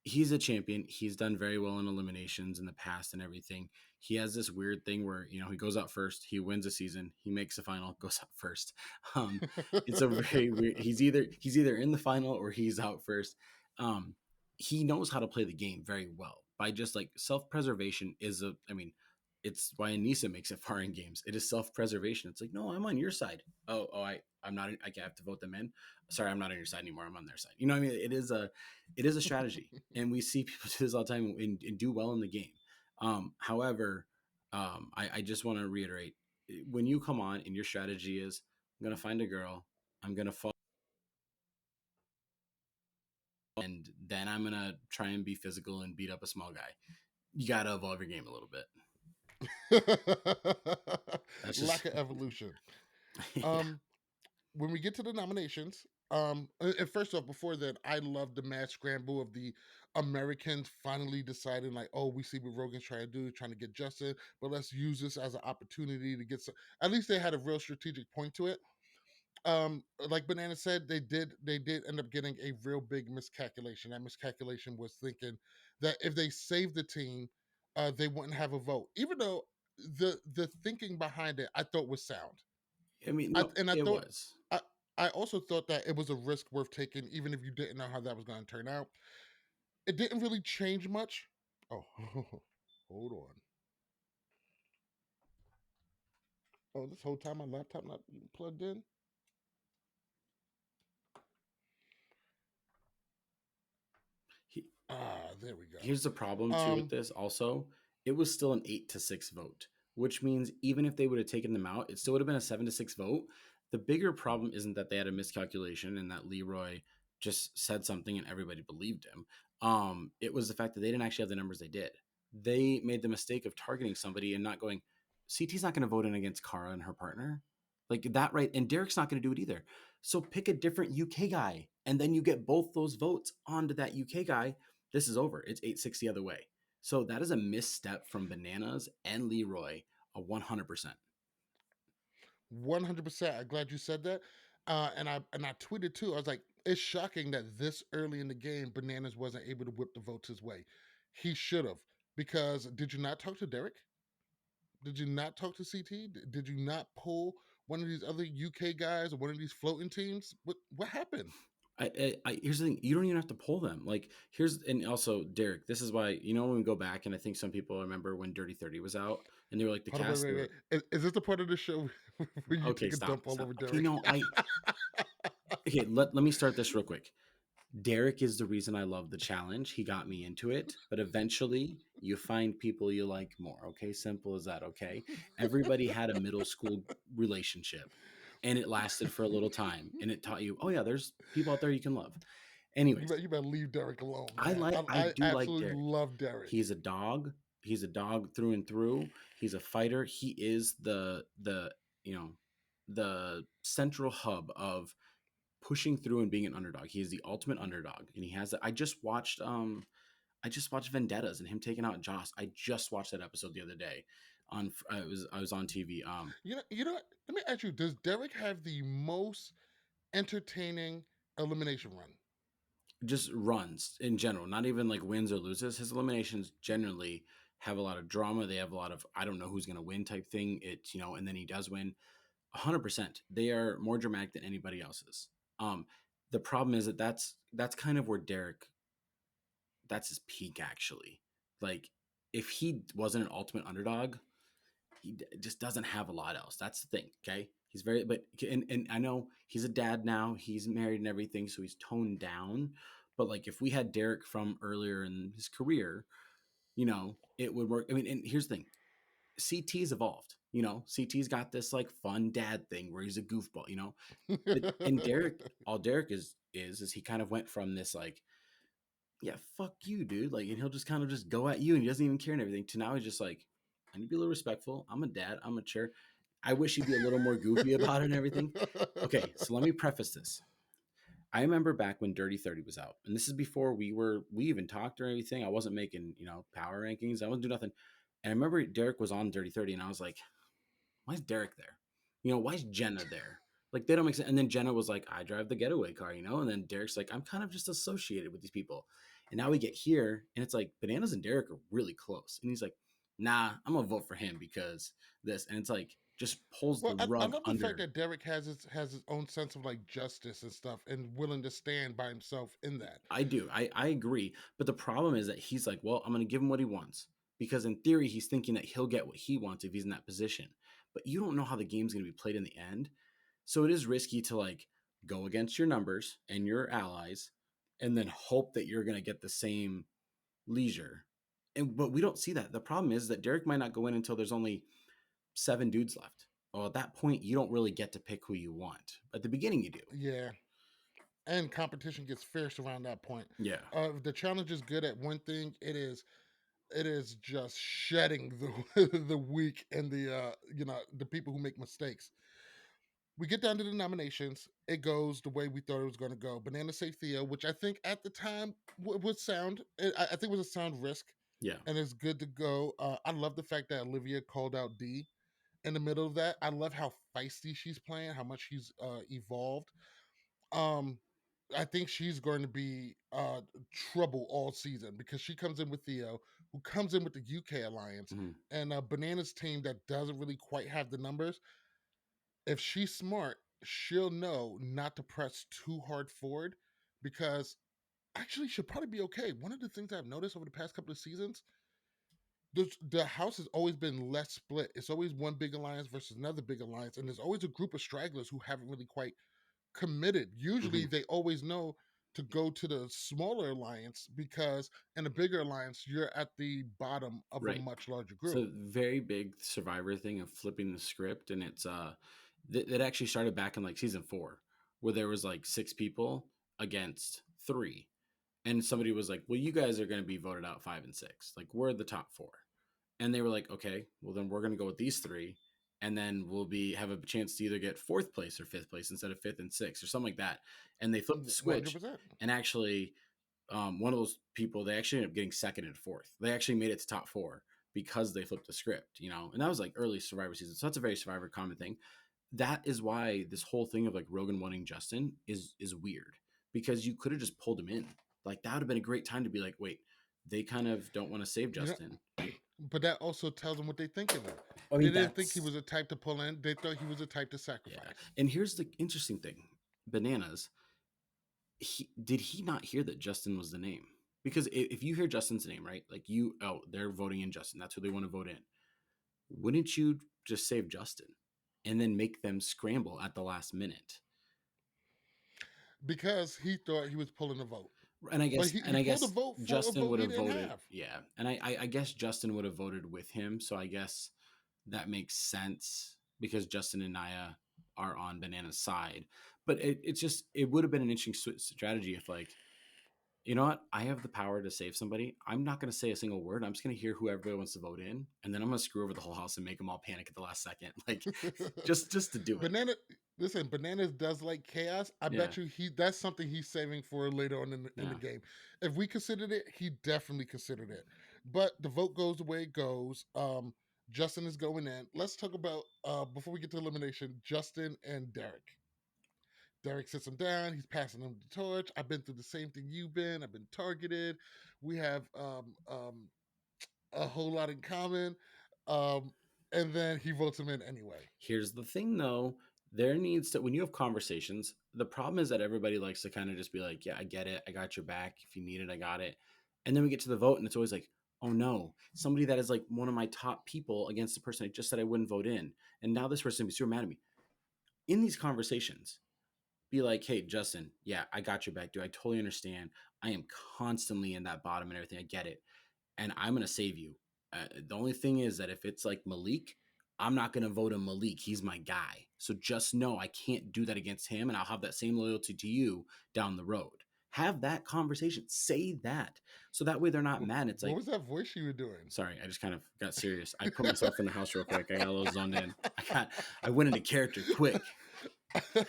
He's a champion. He's done very well in eliminations in the past and everything. He has this weird thing where he goes out first, he wins a season, he makes the final, goes out first. Um, it's a very weird. He's either in the final or he's out first. Um, he knows how to play the game very well by just like self preservation is a. I mean, it's why Anissa makes it far in games. It is self preservation. It's like, no, I'm on your side. Oh, I'm not. I have to vote them in. Sorry, I'm not on your side anymore. I'm on their side. You know what I mean? It is a strategy, and we see people do this all the time and do well in the game. However, I just want to reiterate: when you come on and your strategy is, I'm gonna find a girl, I'm gonna fall, and then I'm gonna try and be physical and beat up a small guy. You gotta evolve your game a little bit. That's lack just of evolution. yeah. Um, when we get to the nominations, and first off, before that, I love the mad scramble of the Americans finally deciding, like, oh, we see what Rogan's trying to do, trying to get Justin, but let's use this as an opportunity to get some. At least they had a real strategic point to it. Like Banana said, they did end up getting a real big miscalculation. That miscalculation was thinking that if they saved the team, they wouldn't have a vote, even though the thinking behind it I thought was sound. I mean, I no, and I it thought was. I I also thought that it was a risk worth taking, even if you didn't know how that was going to turn out. It didn't really change much. Oh, hold on. Oh, this whole time my laptop not plugged in. He, There we go. Here's the problem too with Um, this. Also, it was still an 8-6 vote, which means even if they would have taken them out, it still would have been a 7-6 vote. The bigger problem isn't that they had a miscalculation and that Leroy just said something and everybody believed him. It was the fact that they didn't actually have the numbers they did. They made the mistake of targeting somebody and not going, CT's not going to vote in against Cara and her partner. Like that, right? And Derek's not going to do it either. So pick a different UK guy, and then you get both those votes onto that UK guy. This is over. It's 8-6 the other way. So that is a misstep from Bananas and Leroy, a 100%. 100%. I'm glad you said that. And I tweeted too. I was like, it's shocking that this early in the game, Bananas wasn't able to whip the votes his way. He should have. Because did you not talk to Derek? Did you not talk to CT? Did you not pull one of these other UK guys or one of these floating teams? What happened? Here's the thing: you don't even have to pull them. Like and also Derek. This is why when we go back, and I think some people remember when Dirty 30 was out, and they were like the Hold on, wait, cast. wait, They wait. were Is this the part of the show where you okay. take a dump Stop, all stop. over Okay, Derek? no, okay. Let me start this real quick. Derek is the reason I love the challenge. He got me into it, but eventually you find people you like more. Okay, simple as that. Okay, everybody had a middle school relationship, and it lasted for a little time, and it taught you, oh yeah, there's people out there you can love. Anyways, You better leave Derek alone, man. I I do like absolutely Derek. love Derek. He's a dog. He's a dog through and through. He's a fighter. He is the central hub of pushing through and being an underdog. He is the ultimate underdog, and he has that. I just watched Vendettas and him taking out Joss. I just watched that episode the other day. I was on TV. You know what? Let me ask you, does Derek have the most entertaining elimination run? Just runs in general, not even like wins or loses. His eliminations generally have a lot of drama. They have a lot of I don't know who's going to win type thing. It's and then he does win. 100%. They are more dramatic than anybody else's. The problem is that that's kind of where Derek that's his peak actually. Like if he wasn't an ultimate underdog, just doesn't have a lot else. That's the thing. Okay, he's very and I know he's a dad now. He's married and everything, so he's toned down. But like if we had Derek from earlier in his career, it would work. I mean, and here's the thing: CT's evolved. CT's got this like fun dad thing where he's a goofball. But and Derek, all Derek is he kind of went from this like, yeah, fuck you, dude. Like, and he'll just kind of just go at you and he doesn't even care and everything. To now he's just like, I need to be a little respectful. I'm a dad. I'm mature. I wish he'd be a little more goofy about it and everything. Okay, so let me preface this. I remember back when Dirty 30 was out, and this is before we even talked or anything. I wasn't making, power rankings. I wasn't doing nothing. And I remember Derek was on Dirty 30, and I was like, why is Derek there? Why is Jenna there? Like they don't make sense. And then Jenna was like, I drive the getaway car, And then Derek's like, I'm kind of just associated with these people. And now we get here, and it's like Bananas and Derek are really close. And he's like, nah, I'm gonna vote for him because this. And it's like just pulls Well, the I rug love the fact under. that Derek has his own sense of like justice and stuff, and willing to stand by himself in that. I do. I agree. But the problem is that he's like, well, I'm gonna give him what he wants. Because in theory, he's thinking that he'll get what he wants if he's in that position. But you don't know how the game's gonna be played in the end. So it is risky to like go against your numbers and your allies and then hope that you're going to get the same leisure. But we don't see that. The problem is that Derek might not go in until there's only 7 dudes left. Well, at that point, you don't really get to pick who you want. At the beginning, you do. Yeah, and competition gets fierce around that point. Yeah. If the challenge is good at one thing, it is just shedding the the weak and the people who make mistakes. We get down to the nominations. It goes the way we thought it was going to go. Banana say Theo, which I think at the time was sound. I think was a sound risk, Yeah. and it's good to go. I love the fact that Olivia called out D in the middle of that. I love how feisty she's playing, how much she's evolved. Um, I think she's going to be trouble all season because she comes in with Theo, who comes in with the UK alliance, Mhm. and Banana's team that doesn't really quite have the numbers. If she's smart, she'll know not to press too hard forward because actually should probably be okay. One of the things I've noticed over the past couple of seasons, the house has always been less split. It's always one big alliance versus another big alliance, and there's always a group of stragglers who haven't really quite committed. Usually, Mhm. they always know to go to the smaller alliance because in a bigger alliance, you're at the bottom of a Right. much larger It's group. a very big Survivor thing of flipping the script, and it's that actually started back in like season 4, where there was like 6 people against 3, and somebody was like, "Well, you guys are going to be voted out 5 and 6. Like we're the top 4." And they were like, "Okay, well then we're going to go with these 3, and then we'll be have a chance to either get 4th place or 5th place instead of 5th and 6th or something like that." And they flipped the switch, 100%. and actually one of those people, they actually ended up getting 2nd and 4th. They actually made it to top 4 because they flipped the script, you know, and that was like early Survivor season. So that's a very Survivor common thing. That is why this whole thing of like Rogan wanting Justin is weird, because you could have just pulled him in. Like that would have been a great time to be like, wait, they kind of don't want to save You know, Justin. but that also tells them what they think of him. I They mean, didn't think he that's was a type to pull in. They thought he was a type to yeah. sacrifice. And here's the interesting thing, Bananas. Did he not hear that Justin was the name? Because if you hear Justin's name, right, like they're voting in Justin. That's who they want to vote in. Wouldn't you just save Justin and then make them scramble at the last minute? Because he thought he was pulling a vote. And I But guess he pulled a vote for a Justin vote would he have didn't voted. have. Yeah, and I guess Justin would have voted with him. So I guess that makes sense because Justin and Naya are on Banana's side. But it would have been an interesting strategy if like, you know what? I have the power to save somebody. I'm not going to say a single word. I'm just going to hear who everybody wants to vote in, and then I'm going to screw over the whole house and make them all panic at the last second, like just to do it. Bananas does like chaos. I Yeah, bet you that's something he's saving for later on in the yeah. game. If we considered it, he definitely considered it. But the vote goes the way it goes. Justin is going in. Let's talk about before we get to elimination, Justin and Derek. Derek sits him down. He's passing him the torch. I've been through the same thing you've been. I've been targeted. We have a whole lot in common. Um, and then he votes him in anyway. Here's the thing, though. There needs to, when you have conversations, the problem is that everybody likes to kind of just be like, yeah, I get it. I got your back. If you need it, I got it. And then we get to the vote, and it's always like, oh no, somebody that is like one of my top people against the person I just said I wouldn't vote in. And now this person is super mad at me. In these conversations, be like, hey, Justin, yeah, I got your back, dude. I totally understand. I am constantly in that bottom and everything. I get it. And I'm going to save you. The only thing is that if it's like Malik, I'm not going to vote him Malik. He's my guy. So just know I can't do that against him. And I'll have that same loyalty to you down the road. Have that conversation. Say that. So that way they're not mad. It's What like, was that voice you were doing? sorry, I just kind of got serious. I put myself in the house real quick. I got a little zoned in. I went into character quick.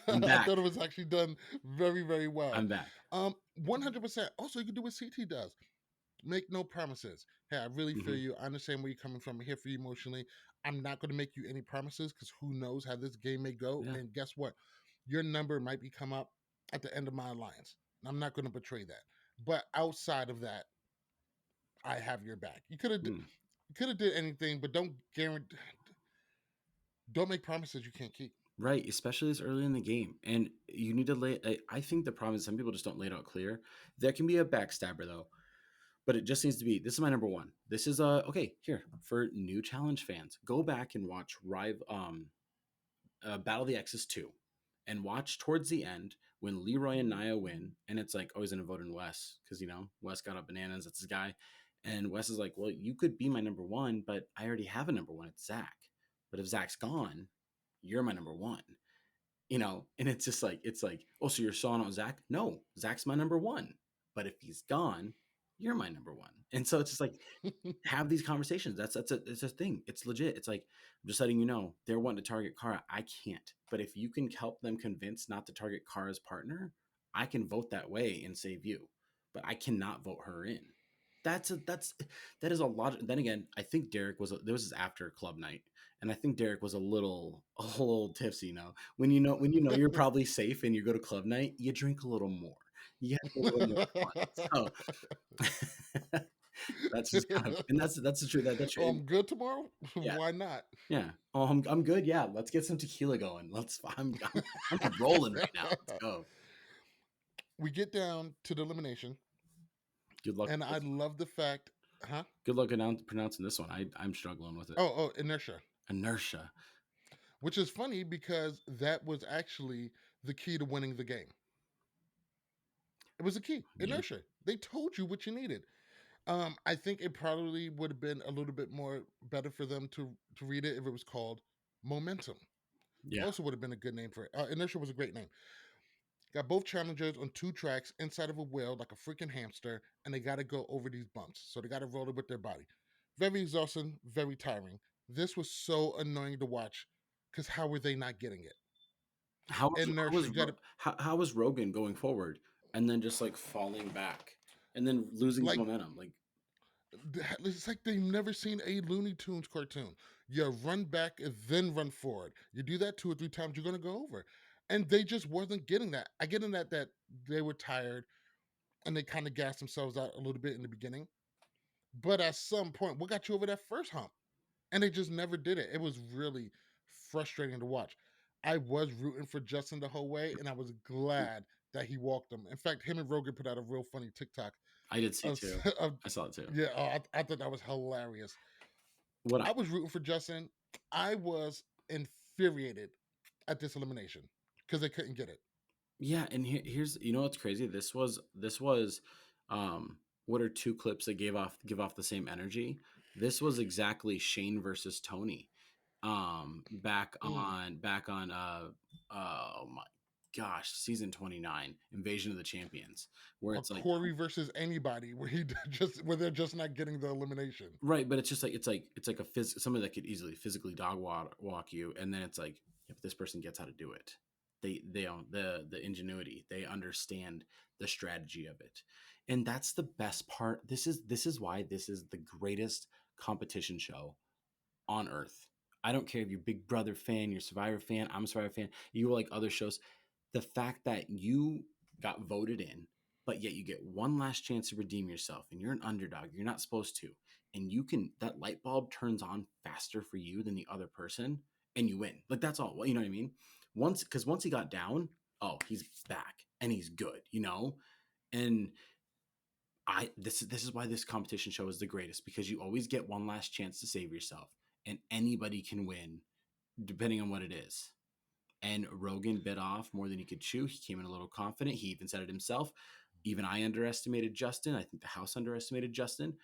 I'm I back. thought it was actually done very, very well. I'm back. 100%. Also, you can do what CT does. Make no promises. Hey, I really feel Mm-hmm. you. I understand where you're coming from. I'm here for you emotionally. I'm not going to make you any promises because who knows how this game may go. Yeah. And guess what? Your number might be come up at the end of my alliance. I'm not going to betray that. But outside of that, I have your back. You could have did anything, but don't guarantee. Don't make promises you can't keep. Right, especially this early in the game. And you need to I think the problem is some people just don't lay it out clear. There can be a backstabber though, but it just needs to be, this is my number one. This is okay, here, for new challenge fans, go back and watch Battle of the X's 2 and watch towards the end when Leroy and Nia win. And it's like, oh, he's going to vote in Wes because, you know, Wes got up Bananas. That's his guy. And Wes is like, well, you could be my number one, but I already have a number one. It's Zach. But if Zach's gone, you're my number one. You know, and it's just like, oh, so you're sawing out Zach? No, Zach's my number one. But if he's gone, you're my number one. And so it's just like, have these conversations. It's a thing. It's legit. It's like, I'm just letting you know, they're wanting to target Kara. I can't. But if you can help them convince not to target Kara's partner, I can vote that way and save you. But I cannot vote her in. That is a lot. Then again, I think Derek this was after club night, and I think Derek was a little tipsy. You know, when you know you're probably safe and you go to club night, you drink a little more. You have a little more fun. So that's just kind of, and that's the truth. That's true. Oh, I'm good tomorrow. Yeah, Why not? yeah. Oh, I'm good. Yeah, let's get some tequila going. I'm rolling right now. Let's go. We get down to the elimination. Good luck And with I this one. love the fact, huh? Good luck pronouncing this one. I'm struggling with it. Oh, inertia. Inertia. Which is funny because that was actually the key to winning the game. It was the key, Yeah. inertia. They told you what you needed. I think it probably would have been a little bit more better for them to read it if it was called momentum. Yeah. Also would have been a good name for it. Inertia was a great name. Got both challengers on two tracks inside of a wheel like a freaking hamster, and they got to go over these bumps. So they got to roll it with their body. Very exhausting, very tiring. This was so annoying to watch because how were they not getting it? Inertia, you got to How was Rogan going forward and then just like falling back and then losing his like momentum? Like, it's like they've never seen a Looney Tunes cartoon. You run back and then run forward. You do that 2 or 3 times, you're gonna go over. And they just wasn't getting that. I get in that they were tired and they kind of gassed themselves out a little bit in the beginning. But at some point, what got you over that first hump? And they just never did it. It was really frustrating to watch. I was rooting for Justin the whole way, and I was glad that he walked them. In fact, him and Rogan put out a real funny TikTok I did see of, too. of I saw it too. yeah, I thought that was hilarious. What I I was rooting for Justin. I was infuriated at this elimination because they couldn't get it. Yeah, and here's what's crazy. This was what are two clips that give off the same energy? This was exactly Shane versus Tony. Mm. Back on oh my gosh, season 29, Invasion of the Champions, where A it's like Corey versus anybody where where they're just not getting the elimination. right, but it's just like it's like somebody that could easily physically walk you, and then it's like, yeah, but this person gets how to do it. They own the ingenuity. They understand the strategy of it, and that's the best part. This is why this is the greatest competition show on earth. I don't care if you're Big Brother fan, you're Survivor fan, I'm a Survivor fan, you like other shows. The fact that you got voted in, but yet you get one last chance to redeem yourself and you're an underdog, you're not supposed to, and you can, that light bulb turns on faster for you than the other person and you win. Like that's all, you know what I mean? Once he got down, oh, he's back and he's good, And this is why this competition show is the greatest, because you always get one last chance to save yourself and anybody can win depending on what it is. And Rogan bit off more than he could chew. He came in a little confident. He even said it himself. Even I underestimated Justin. I think the house underestimated Justin.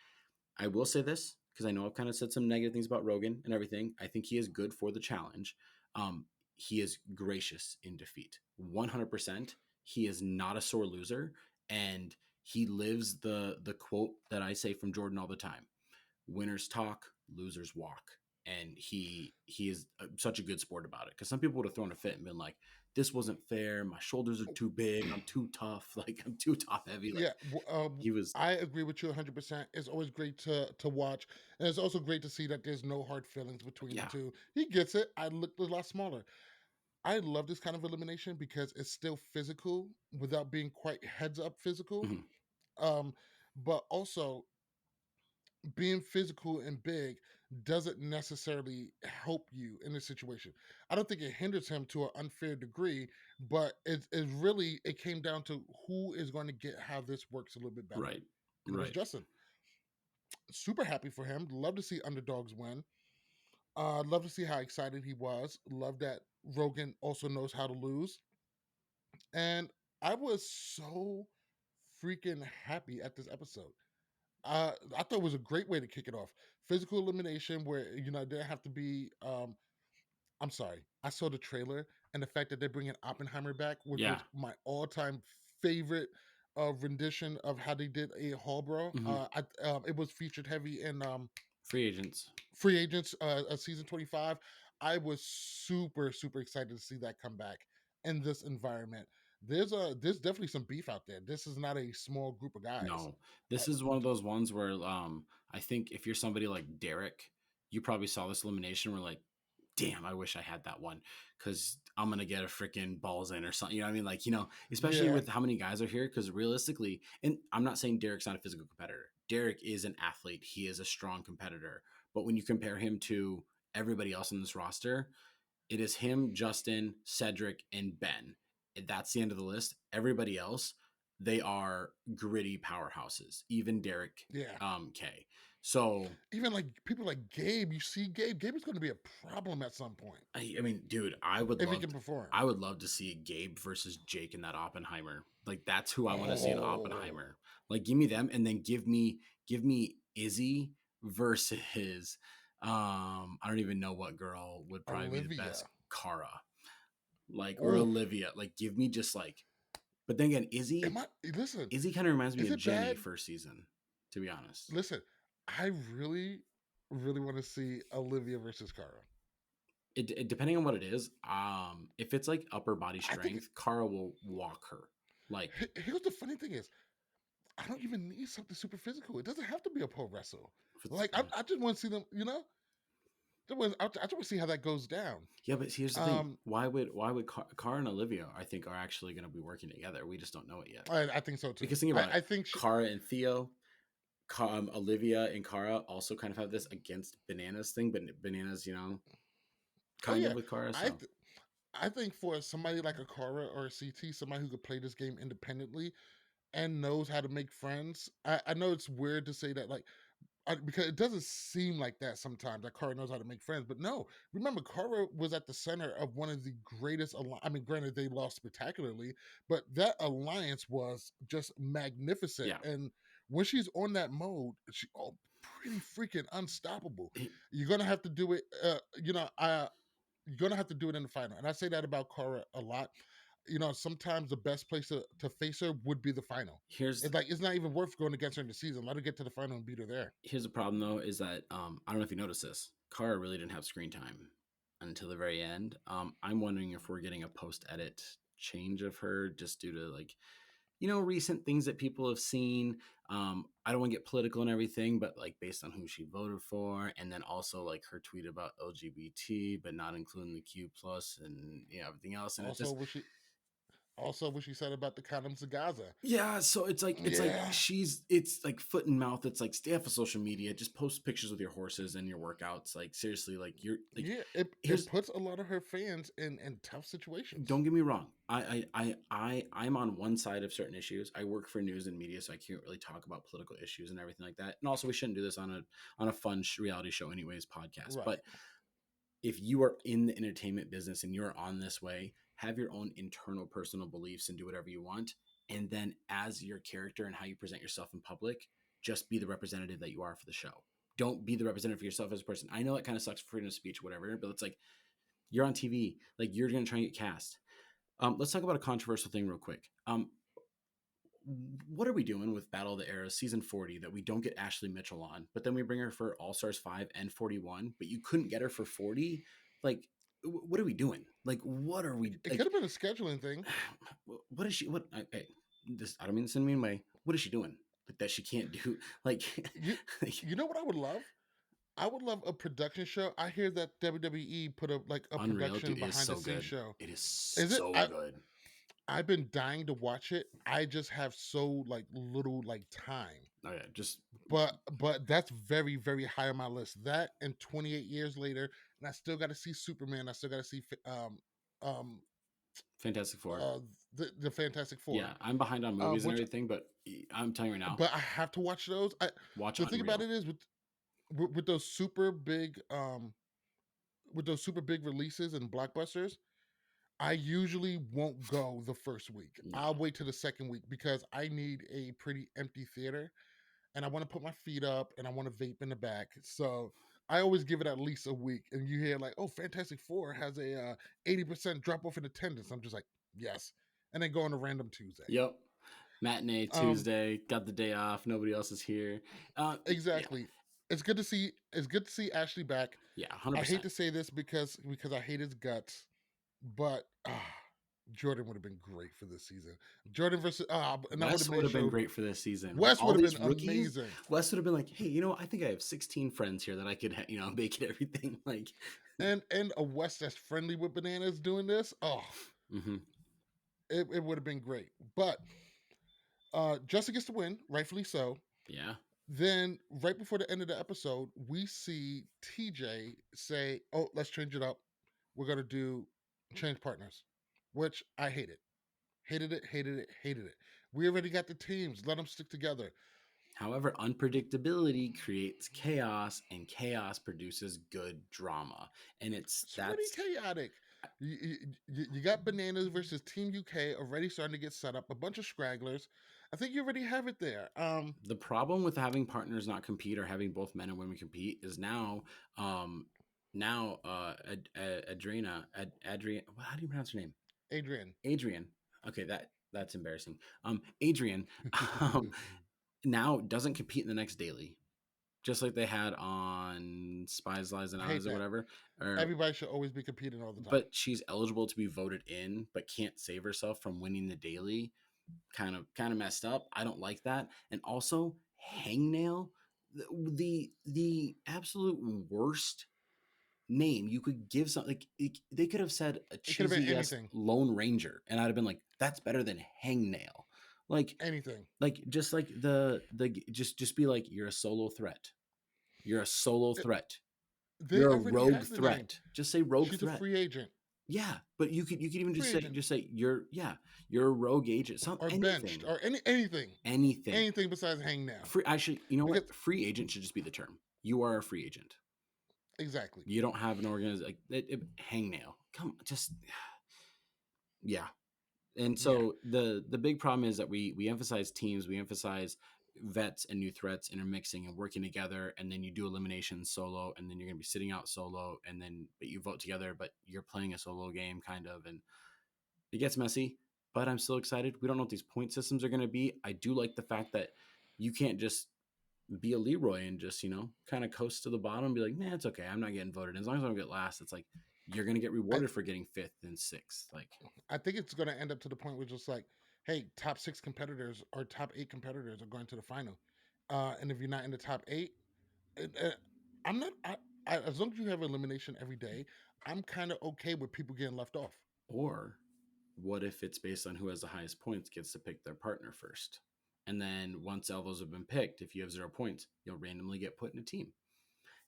I will say this because I know I've kind of said some negative things about Rogan and everything. I think he is good for the challenge. He is gracious in defeat, 100%. He is not a sore loser, and he lives the quote that I say from Jordan all the time: "Winners talk, losers walk." And he is such a good sport about it, because some people would have thrown a fit and been like, "This wasn't fair. My shoulders are too big. I'm too tough. Like I'm too top heavy." Like Yeah, he was, I agree with you 100%. It's always great to watch, and it's also great to see that there's no hard feelings between the yeah. two. He gets it. I looked a lot smaller. I love this kind of elimination because it's still physical without being quite heads up physical. Mhm. Um, but also being physical and big doesn't necessarily help you in this situation. I don't think it hinders him to an unfair degree, but it really it came down to who is going to get how this works a little bit better. Right. And it was Right. Justin. Super happy for him. Love to see underdogs win. Love to see how excited he was. Love that Rogan also knows how to lose. And I was so freaking happy at this episode. I thought it was a great way to kick it off. Physical elimination, where it didn't have to be. I'm sorry, I saw the trailer, and the fact that they're bringing Oppenheimer back, which Yeah. was my all-time favorite rendition of how they did a Hallbro. Mhm. It was featured heavy in Free agents. Free Agents, season 25. I was super super excited to see that come back in this environment. There's definitely some beef out there. This is not a small group of guys. No, this is one of those ones where I think if you're somebody like Derek, you probably saw this elimination where like, damn, I wish I had that one, because I'm gonna get a freaking balls in or something. You know what I mean? Like, especially Yeah, with how many guys are here. Because realistically, and I'm not saying Derek's not a physical competitor. Derek is an athlete. He is a strong competitor. But when you compare him to everybody else in this roster, it is him, Justin, Cedric, and Ben. That's the end of the list. Everybody else, they are gritty powerhouses. Even Derek Yeah. K. So Even like people like Gabe, you see Gabe is going to be a problem at some point I mean, dude, I would if he love can perform. I would love to see Gabe versus Jake in that Oppenheimer. Like that's who I want to see in Oh, Oppenheimer. Like give me them and then give me Izzy versus I don't even know what girl would probably be the best. Olivia. Cara. Like or Oof. Olivia. Like give me just like but then again, Am I listen? Izzy kind of reminds me Is of it Jenny bad? first season, to be honest. Listen, I really want to see Olivia versus Cara. Depending on what it is, if it's like upper body I think strength, Cara will walk her. Like here's the funny thing is, I don't even need something super physical. It doesn't have to be a pole wrestle. if it's Like I just want to see them. I just want to see how that goes down. yeah, but here's the thing: Um, why would Cara and Olivia? I think are actually going to be working together. We just don't know it yet. I think so too. Because think about it: I think she. Cara and Theo, Olivia and Cara also kind of have this against bananas thing, but bananas, Oh kind of yeah, with Cara. I So th- I think for somebody like a Cara or a CT, somebody who could play this game independently and knows how to make friends. I know it's weird to say that, like, because it doesn't seem like that sometimes. That Cara knows how to make friends, but no. Remember, Cara was at the center of one of the greatest. I mean, granted, they lost spectacularly, but that alliance was just magnificent. yeah, And when she's on that mode, she pretty freaking unstoppable. He- You're gonna have to do it. You're gonna have to do it in the final. And I say that about Cara a lot. Sometimes the best place to face her would be the final. here's It's like it's not even worth going against her in the season. Let her get to the final and beat her there. here's the problem though: is that I don't know if you noticed this. Cara really didn't have screen time until the very end. I'm wondering if we're getting a post edit change of her just due to like recent things that people have seen. I don't want to get political and everything, but like based on who she voted for, and then also like her tweet about LGBT, but not including the Q plus and everything else, and it Also, just what she said about the condoms of Gaza. yeah. So it's like Yeah, it's like foot and mouth. It's like stay off of social media, just post pictures with your horses and your workouts. Like seriously, like you're like yeah. It here's puts a lot of her fans in tough situations. don't get me wrong. I'm on one side of certain issues. I work for news and media, so I can't really talk about political issues and everything like that. And also, we shouldn't do this on a fun reality show, anyways, podcast. Right. But if you are in the entertainment business and you're on this way, have your own internal personal beliefs and do whatever you want. And then, as your character and how you present yourself in public, just be the representative that you are for the show. Don't be the representative for yourself as a person. I know it kind of sucks for freedom of speech, whatever, but it's like you're on TV, like you're going to try and get cast. Let's talk about a controversial thing real quick. What are we doing with Battle of the Eras season 40 that we don't get Ashley Mitchell on, but then we bring her for All Stars 5 and 41, but you couldn't get her for 40? Like, what are we doing? Like, what are we It could like? have been a scheduling thing. What is she? What? Hey, this I don't mean this in a mean way. What is she doing like, that she can't do? Like, You like you know what I would love? I would love a production show. I hear that WWE put up like a Unreal, production dude, it is behind the so scenes good. show. It is Is it? so good. I've been dying to watch it. I just have so like little like time. Oh yeah, just But that's very very high on my list. That and 28 years later, and I still got to see Superman. I still got to see um Fantastic Four. the Fantastic Four. Yeah, I'm behind on movies and Which everything, but I'm telling you right now, but I have to watch those. watch The thing about Unreal. it is with those super big releases and blockbusters, I usually won't go the first week. No. I'll wait to the second week because I need a pretty empty theater and I want to put my feet up and I want to vape in the back. So I always give it at least a week. And you hear like, oh, Fantastic Four has a 80% drop off in attendance. I'm just like, yes. And then go on a random Tuesday. Yep. Matinee Um, Tuesday, got the day off. Nobody else is here. Yeah, exactly. It's good to see Ashley back. yeah, 100. I hate percent to say this because I hate his guts, but Jordan would have been great for this season. Jordan versus and that would Wes have would made have been show. great for this season with Wes all would have these been rookies. amazing. Wes would have been like, hey, I think I have 16 friends here that I could, make it everything. Like, And a Wes that's friendly with bananas doing this. Oh, mm-hmm. it would have been great. But Justin gets the win, rightfully so. Yeah, Then right before the end of the episode, we see TJ say, "Oh, let's change it up. We're gonna do change partners," which I hated. Hated it, hated it, hated it. We already got the teams. Let them stick together. However, unpredictability creates chaos, and chaos produces good drama. And It's already that's chaotic. You got Bananas versus Team UK already starting to get set up. A bunch of scragglers. I think you already have it there. the problem with having partners not compete or having both men and women compete is Adriana, Adrian, how do you pronounce her name? Adrian. Adrian. Okay, that's embarrassing. Adrian um, now doesn't compete in the next daily, just like they had on Spies, Lies, and I hate Lies or that. whatever. Everybody should always be competing all the time. But she's eligible to be voted in, but can't save herself from winning the daily. Kind of messed up. I don't like that. And also, Hangnail, the absolute worst name you could give something. Like they could have said a It could have been cheesy ass anything. Lone Ranger, and I'd have been like, that's better than Hangnail. Like Anything. just like the just be like, you're a solo threat. You're a solo threat. They You're a already rogue have the name. threat. Just say rogue She's a threat. free agent. Yeah, but you could even Free agent. just say you're a rogue agent. Or benched. Anything. Or anything. Anything. Anything besides hang now. Free actually, you know Because what? Free agent should just be the term. You are a free agent. exactly. You don't have an organization like hangnail. Come just yeah. And so the big problem is that we emphasize teams, we emphasize vets and new threats intermixing and working together, and then you do eliminations solo, and then you're gonna be sitting out solo, and then but you vote together, but you're playing a solo game kind of, and it gets messy. But I'm still excited. We don't know what these point systems are gonna be. I do like the fact that you can't just be a Leroy and just kind of coast to the bottom and be like, nah, it's okay. I'm not getting voted in. As long as I don't get last, it's like you're gonna get I, rewarded for getting fifth and sixth. Like I think it's going to end up to the point where it's just like, hey, top 6 competitors or top 8 competitors are going to the final. And if you're not in the top 8, uh, I'm not, as long as you have elimination every day, I'm kind of okay with people getting left off. or what if it's based on who has the highest points gets to pick their partner first? And then once all those have been picked, if you have 0 points, you'll randomly get put in a team.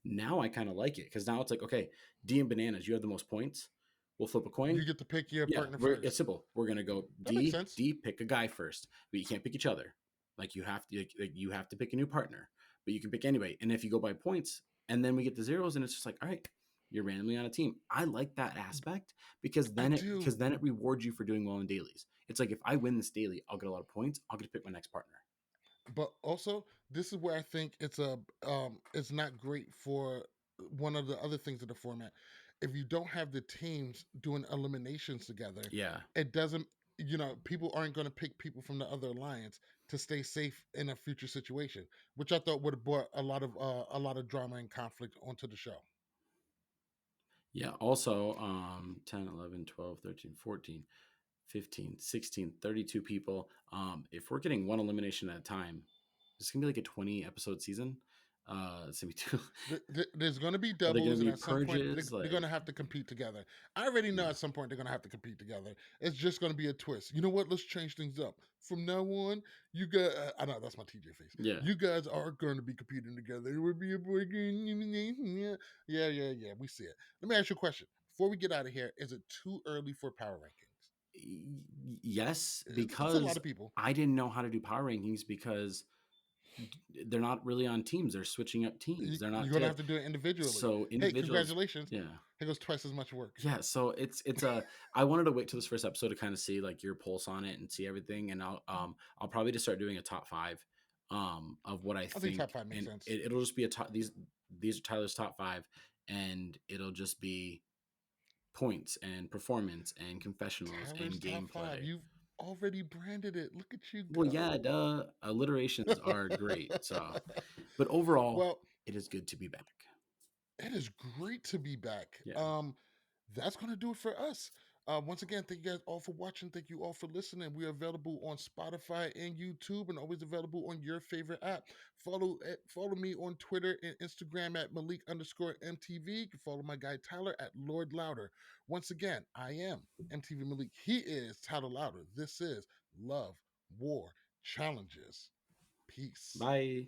Now I kind of like it because now it's like, okay, D and Bananas, you have the most points. We'll flip a coin. You get to pick your Yeah, partner it's first. simple. We're gonna go That makes sense. pick a guy first, but you can't pick each other. Like you have to pick a new partner, but you can pick anyway. And if you go by points, and then we get the zeros, and it's just like, all right, you're randomly on a team. I like that aspect because I do. then it rewards you for doing well in dailies. It's like if I win this daily, I'll get a lot of points. I'll get to pick my next partner. But also, this is where I think it's not great for one of the other things of the format. If you don't have the teams doing eliminations together, Yeah, it doesn't. People aren't going to pick people from the other alliance to stay safe in a future situation, which I thought would have brought a lot of drama and conflict onto the show. yeah. Also, 10, 11, 12, 13, 14, 15, 16, 32 people. If we're getting one elimination at a time, it's gonna be like a 20 episode season. It's gonna be too. There's going to be Are there gonna doubles, and be at some point purges? they're going to Like, have to compete together. I already know yeah, at some point they're going to have to compete together. It's just going to be a twist. You know what? Let's change things up. From now on, you guys. I know that's my TJ face. yeah. You guys are going to be competing together. It would be a boy game. Yeah. We see it. Let me ask you a question before we get out of here. Is it too early for power rankings? Yes, It's a lot because of people. I didn't know how to do power rankings because they're not really on teams. They're switching up teams. They're You're not going to to have to do it individually. so Hey, individuals. congratulations. Yeah. Here goes twice as much work. Yeah, so it's a I wanted to wait till this first episode to kind of see like your pulse on it and see everything, and I'll probably just start doing a top five of what I I think top think, 5 makes and sense. it'll just be a top these are Tyler's top five, and it'll just be points and performance and confessionals Tyler's and top 5. gameplay. You've already branded it. Look at you Well, yeah, go. duh. Alliterations are great. So, but overall, Well, it is good to be back. it is great to be back. Yeah. That's gonna do it for us. Once again, thank you guys all for watching. Thank you all for listening. We are available on Spotify and YouTube, and always available on your favorite app. Follow me on Twitter and Instagram at Malik_MTV. You can follow my guy Tyler at Lord Louder. Once again, I am MTV Malik. He is Tyler Louder. This is Love, War, Challenges. Peace. Bye.